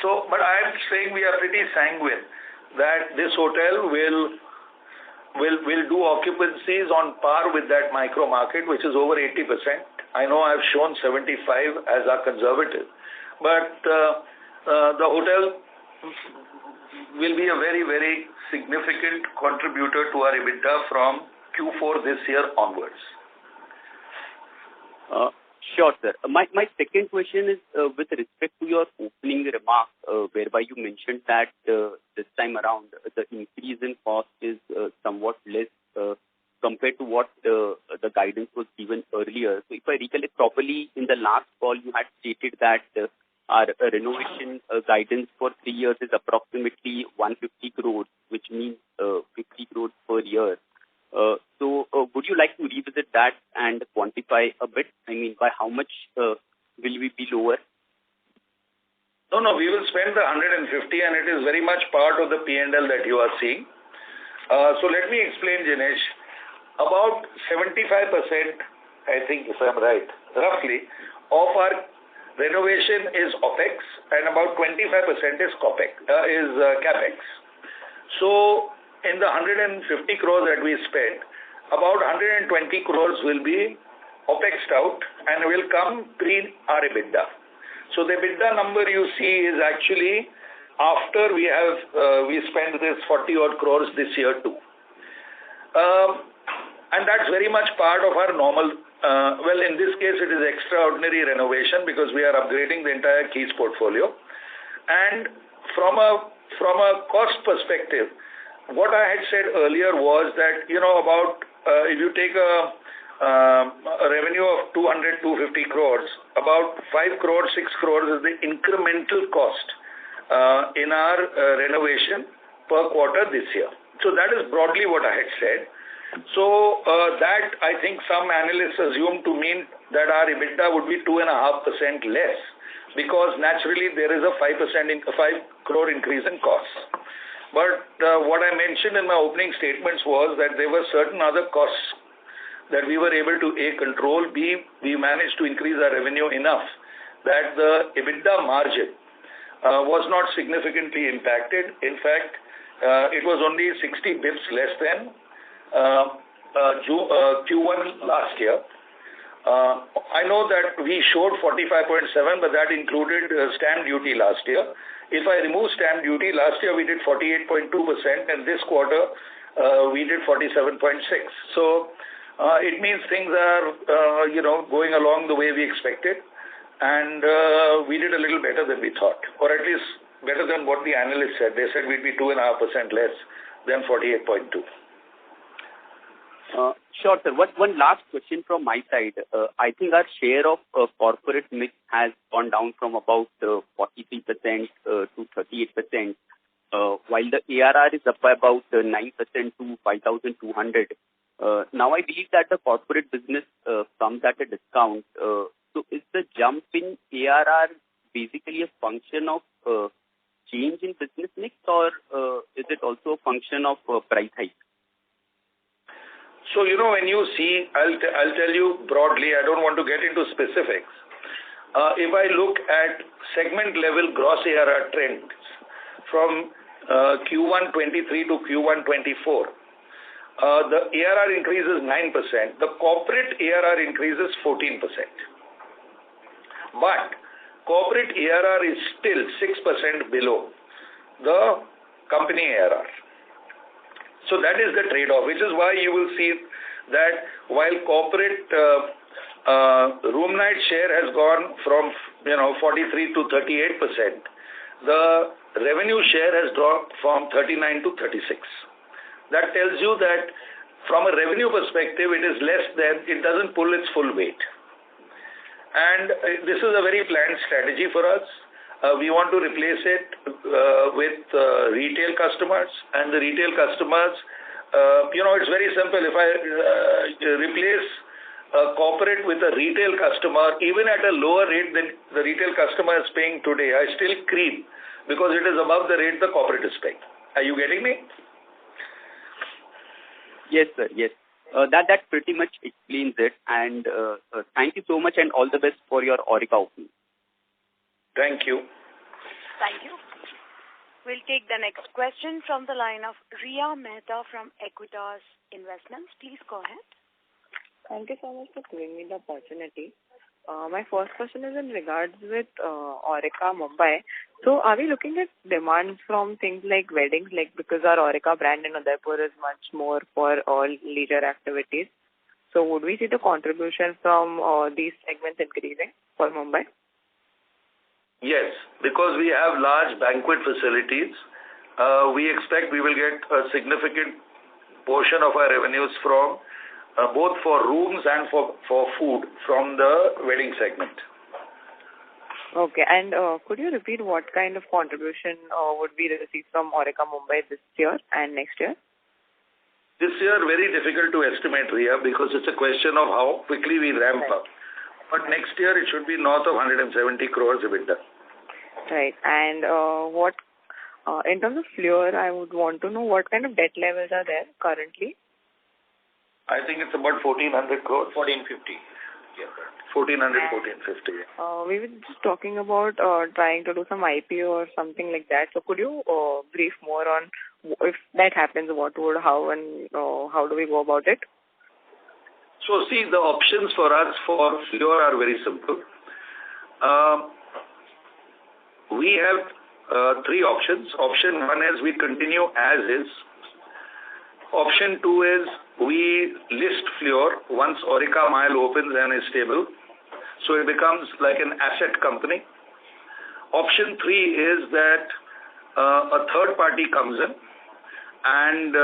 So, but I am saying we are pretty sanguine that this hotel will do occupancies on par with that micro market, which is over 80%. I know I've shown 75 as our conservative. But the hotel will be a very, very significant contributor to our EBITDA from Q4 this year onwards.
Sure, sir. My second question is with respect to your opening remark, whereby you mentioned that this time around the increase in cost is somewhat less compared to what the guidance was given earlier. So if I recollect properly, in the last call you had stated that our renovation guidance for 3 years is approximately 150 crores, which means 50 crores per year. So would you like to revisit that and quantify quantify a bit? I mean, by how much will we be lower?
No, we will spend the 150, and it is very much part of the P&L that you are seeing. So let me explain, Jinesh. About 75%, I think, if I'm right, roughly, of our renovation is OPEX, and about 25% is CAPEX. So in the 150 crores that we spent, about 120 crores will be OPEXed out and will come pre our EBITDA. So the EBITDA number you see is actually after we spent this 40 odd crores this year too. And that's very much part of our normal, in this case it is extraordinary renovation because we are upgrading the entire Keys portfolio. And from a cost perspective, what I had said earlier was that, about if you take a revenue of 200-250 crores, about 5 crores, 6 crores is the incremental cost in our renovation per quarter this year. So that is broadly what I had said. So that I think some analysts assume to mean that our EBITDA would be 2.5% less because naturally there is a 5 crore increase in costs. But what I mentioned in my opening statements was that there were certain other costs that we were able to A, control, B, we managed to increase our revenue enough that the EBITDA margin was not significantly impacted. In fact, it was only 60 bips less than Q1 last year. I know that we showed 45.7, but that included stamp duty last year. If I remove stamp duty, last year we did 48.2%, and this quarter we did 47.6. So it means things are, going along the way we expected, and we did a little better than we thought, or at least better than what the analysts said. They said we'd be 2.5% less than 48.2.
Sure, sir. One last question from my side. I think our share of corporate mix has gone down from about 43% to 38%, while the ARR is up by about 9% to 5,200. Now I believe that the corporate business comes at a discount. So is the jump in ARR basically a function of change in business mix, or is it also a function of price hike?
So, when you see, I'll tell you broadly, I don't want to get into specifics. If I look at segment level gross ARR trends from Q1 23 to Q1 24, the ARR increase is 9%. The corporate ARR increase is 14%. But corporate ARR is still 6% below the company ARR. So that is the trade-off, which is why you will see that while corporate room night share has gone from 43 to 38%, the revenue share has dropped from 39 to 36. That tells you that from a revenue perspective, it doesn't pull its full weight. And this is a very planned strategy for us. We want to replace it with retail customers, and the retail customers, it's very simple. If I replace a corporate with a retail customer, even at a lower rate than the retail customer is paying today, I still creep because it is above the rate the corporate is paying. Are you getting me?
Yes, sir. Yes. That pretty much explains it. And thank you so much, and all the best for your Aurika opening.
Thank you.
Thank you. We'll take the next question from the line of Riya Mehta from Equitas Investments. Please go ahead.
Thank you so much for giving me the opportunity. My first question is in regards with Aurika Mumbai. So are we looking at demand from things like weddings, because our Aurika brand in Udaipur is much more for all leisure activities? So would we see the contribution from these segments increasing for Mumbai?
Yes, because we have large banquet facilities, we expect we will get a significant portion of our revenues from both for rooms and for food from the wedding segment.
Okay, and could you repeat what kind of contribution would we receive from Aurika Mumbai this year and next year?
This year, very difficult to estimate, Riya, because it's a question of how quickly we ramp up. But next year, it should be north of 170 crores EBITDA.
Right. And what, in terms of Fleur, I would want to know what kind of debt levels are there currently?
I think it's about 1,400 crores.
1,450. Yeah.
1,400, 1,450.
We were just talking about trying to do some IPO or something like that. So could you brief more on if that happens, how do we go about it?
So see, the options for us for Fleur are very simple. We have three options. Option one is we continue as is. Option two is we list Fleur once Aurika Mile opens and is stable. So it becomes like an asset company. Option three is that a third party comes in and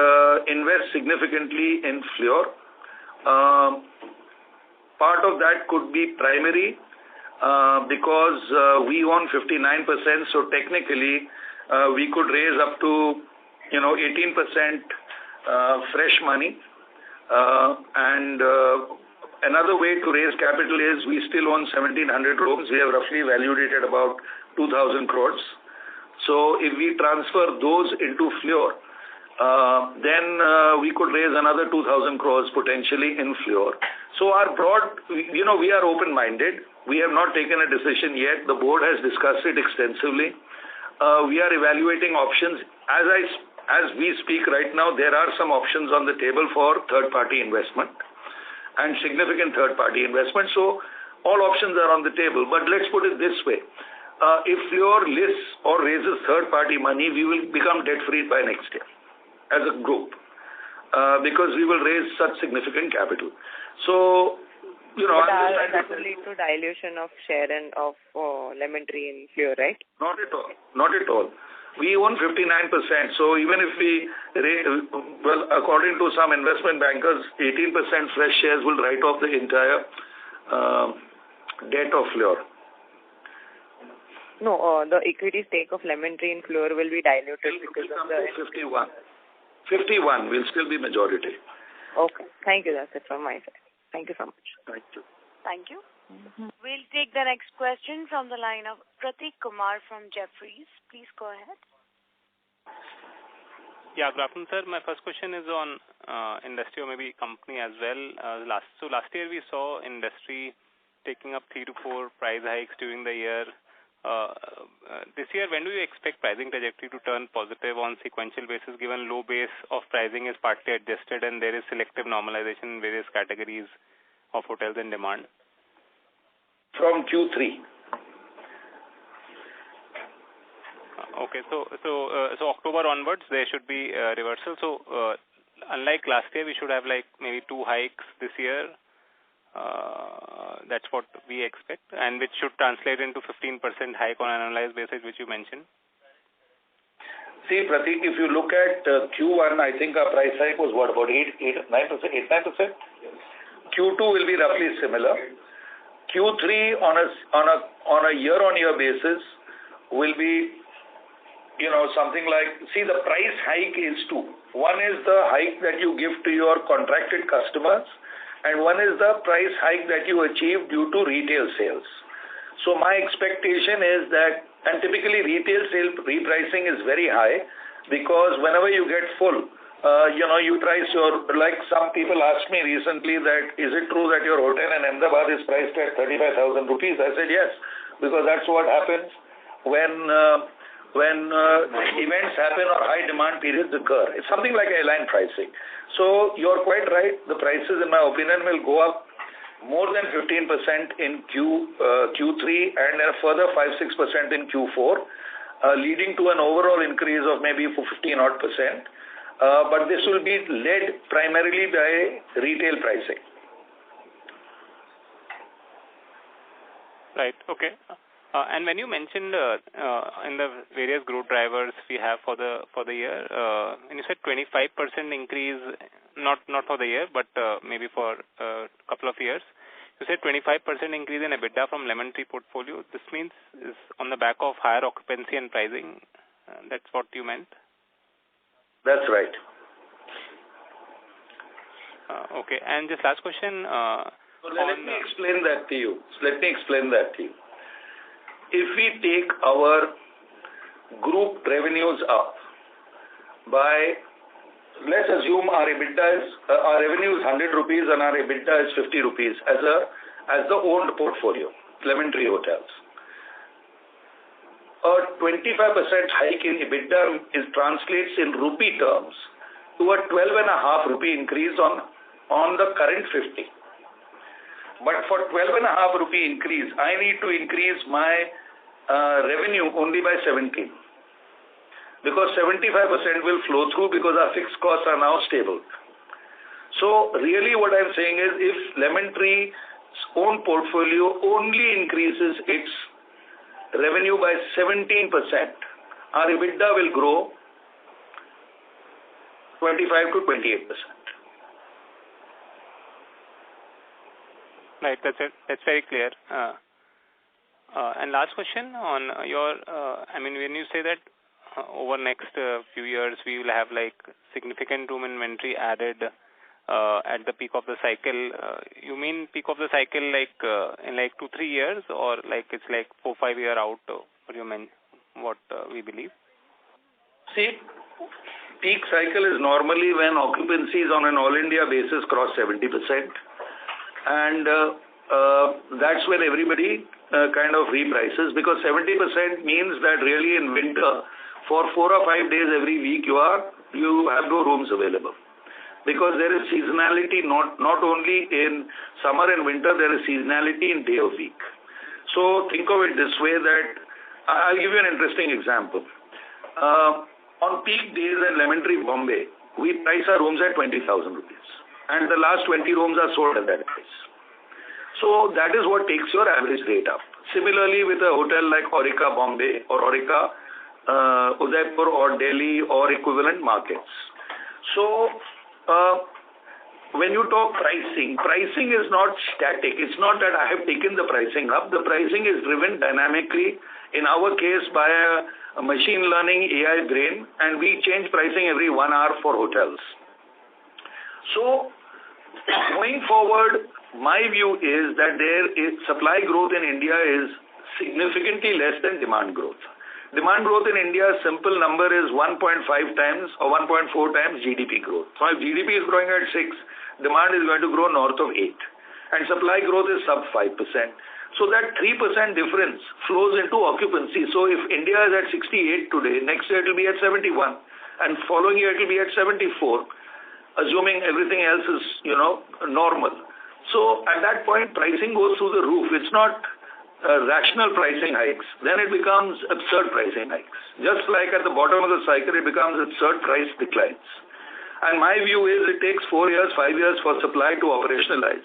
invests significantly in Fleur. Part of that could be primary because we own 59%, so technically we could raise up to 18% fresh money. And another way to raise capital is we still own 1,700 rooms. We have roughly valued it at about 2,000 crores. So if we transfer those into Fleur, then we could raise another 2,000 crores potentially in Fleur. So our broad, we are open-minded. We have not taken a decision yet. The board has discussed it extensively. We are evaluating options. As we speak right now, there are some options on the table for third-party investment and significant third-party investment. So all options are on the table. But let's put it this way. If Fleur lists or raises third-party money, we will become debt-free by next year as a group because we will raise such significant capital. So,
that will lead to dilution of share and of Lemon Tree in Fleur, right?
Not at all. Not at all. We own 59%. So even if we, according to some investment bankers, 18% fresh shares will write off the entire debt of Fleur.
No, the equity stake of Lemon Tree in Fleur will be diluted because of the
51. 51 will still be majority.
Okay. Thank you. That's it from my side. Thank you so much.
Thank you.
Thank you. We'll take the next question from the line of Prateek Kumar from Jefferies. Please go ahead.
Yeah, good afternoon, sir. My first question is on industry or maybe company as well. Last year we saw industry taking up 3 to 4 price hikes during the year. This year, when do you expect pricing trajectory to turn positive on sequential basis, given low base of pricing is partly adjusted and there is selective normalization in various categories of hotels and demand?
From Q3.
Okay, so October onwards there should be a reversal. So unlike last year, we should have like maybe 2 hikes this year. That's what we expect, and which should translate into 15% hike on an annualized basis, which you mentioned.
See, Prateek, if you look at Q1, I think our price hike was what, about 8-9%? Yes. Q2 will be roughly similar. Q3 on a year-on-year basis will be, something like, see, the price hike is 2. One is the hike that you give to your contracted customers, and one is the price hike that you achieve due to retail sales. So my expectation is that, and typically retail sale repricing is very high because whenever you get full, you price like some people asked me recently that, is it true that your hotel in Ahmedabad is priced at 35,000 rupees? I said yes, because that's what happens when events happen or high demand periods occur. It's something like airline pricing. So you're quite right. The prices, in my opinion, will go up more than 15% in Q3 and a further 5-6% in Q4, leading to an overall increase of maybe 15-odd%. But this will be led primarily by retail pricing.
Right. Okay. And when you mentioned in the various growth drivers we have for the year, and you said 25% increase, not for the year, but maybe for a couple of years. You said 25% increase in EBITDA from Lemon Tree portfolio. This means is on the back of higher occupancy and pricing. That's what you meant?
That's right.
Okay. And just last question.
Let me explain that to you. If we take our group revenues up by, let's assume our EBITDA is, our revenue is 100 rupees and our EBITDA is 50 rupees as the owned portfolio, Lemon Tree Hotels. A 25% hike in EBITDA translates in rupee terms to a 12.5 rupee increase on the current 50. But for 12.5 rupee increase, I need to increase my revenue only by 17. Because 75% will flow through because our fixed costs are now stable. So really what I'm saying is if Lemon Tree's own portfolio only increases its revenue by 17%, our EBITDA will grow 25 to 28%.
Right, that's it. That's very clear. And last question on your, when you say that over next few years we will have like significant room inventory added at the peak of the cycle, you mean peak of the cycle like in like 2-3 years, or like it's like 4-5 years out? What you mean? What we believe?
See, peak cycle is normally when occupancies on an all India basis cross 70%. And that's when everybody kind of reprices, because 70% means that really in winter for 4 or 5 days every week you have no rooms available, because there is seasonality not only in summer and winter, there is seasonality in day of week. So think of it this way, that I'll give you an interesting example. On peak days in Lemon Tree Bombay, we price our rooms at 20,000 rupees. And the last 20 rooms are sold at that price. So that is what takes your average rate up. Similarly, with a hotel like Aurika Bombay or Aurika Udaipur or Delhi or equivalent markets. So when you talk pricing is not static. It's not that I have taken the pricing up. The pricing is driven dynamically, in our case by a machine learning AI brain, and we change pricing every 1 hour for hotels. So going forward, my view is that supply growth in India is significantly less than demand growth. Demand growth in India, simple number is 1.5 times or 1.4 times GDP growth. So if GDP is growing at 6, demand is going to grow north of 8. And supply growth is sub 5%. So that 3% difference flows into occupancy. So if India is at 68 today, next year it will be at 71. And following year it will be at 74. Assuming everything else is, normal. So at that point, pricing goes through the roof. It's not rational pricing hikes. Then it becomes absurd pricing hikes. Just like at the bottom of the cycle, it becomes absurd price declines. And my view is it takes 4 years, 5 years for supply to operationalize.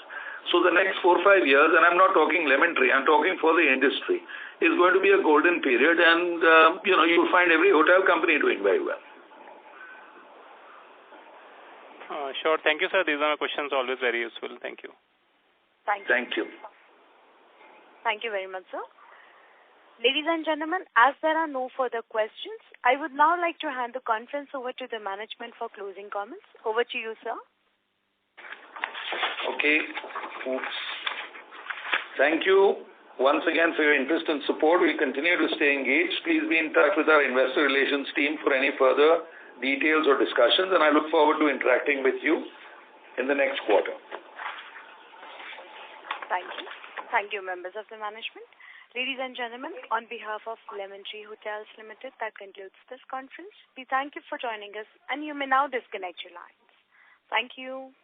So the next 4-5 years, and I'm not talking Lemon Tree, I'm talking for the industry, is going to be a golden period, and you'll find every hotel company doing very well.
Sure. Thank you, sir. These are my questions, always very useful. Thank you.
Thank you.
Thank you very much, sir. Ladies and gentlemen, as there are no further questions, I would now like to hand the conference over to the management for closing comments. Over to you, sir.
Okay. Thank you once again for your interest and support. We'll continue to stay engaged. Please be in touch with our investor relations team for any further details or discussions, and I look forward to interacting with you in the next quarter.
Thank you. Thank you, members of the management. Ladies and gentlemen, on behalf of Lemon Tree Hotels Limited, that concludes this conference. We thank you for joining us, and you may now disconnect your lines. Thank you.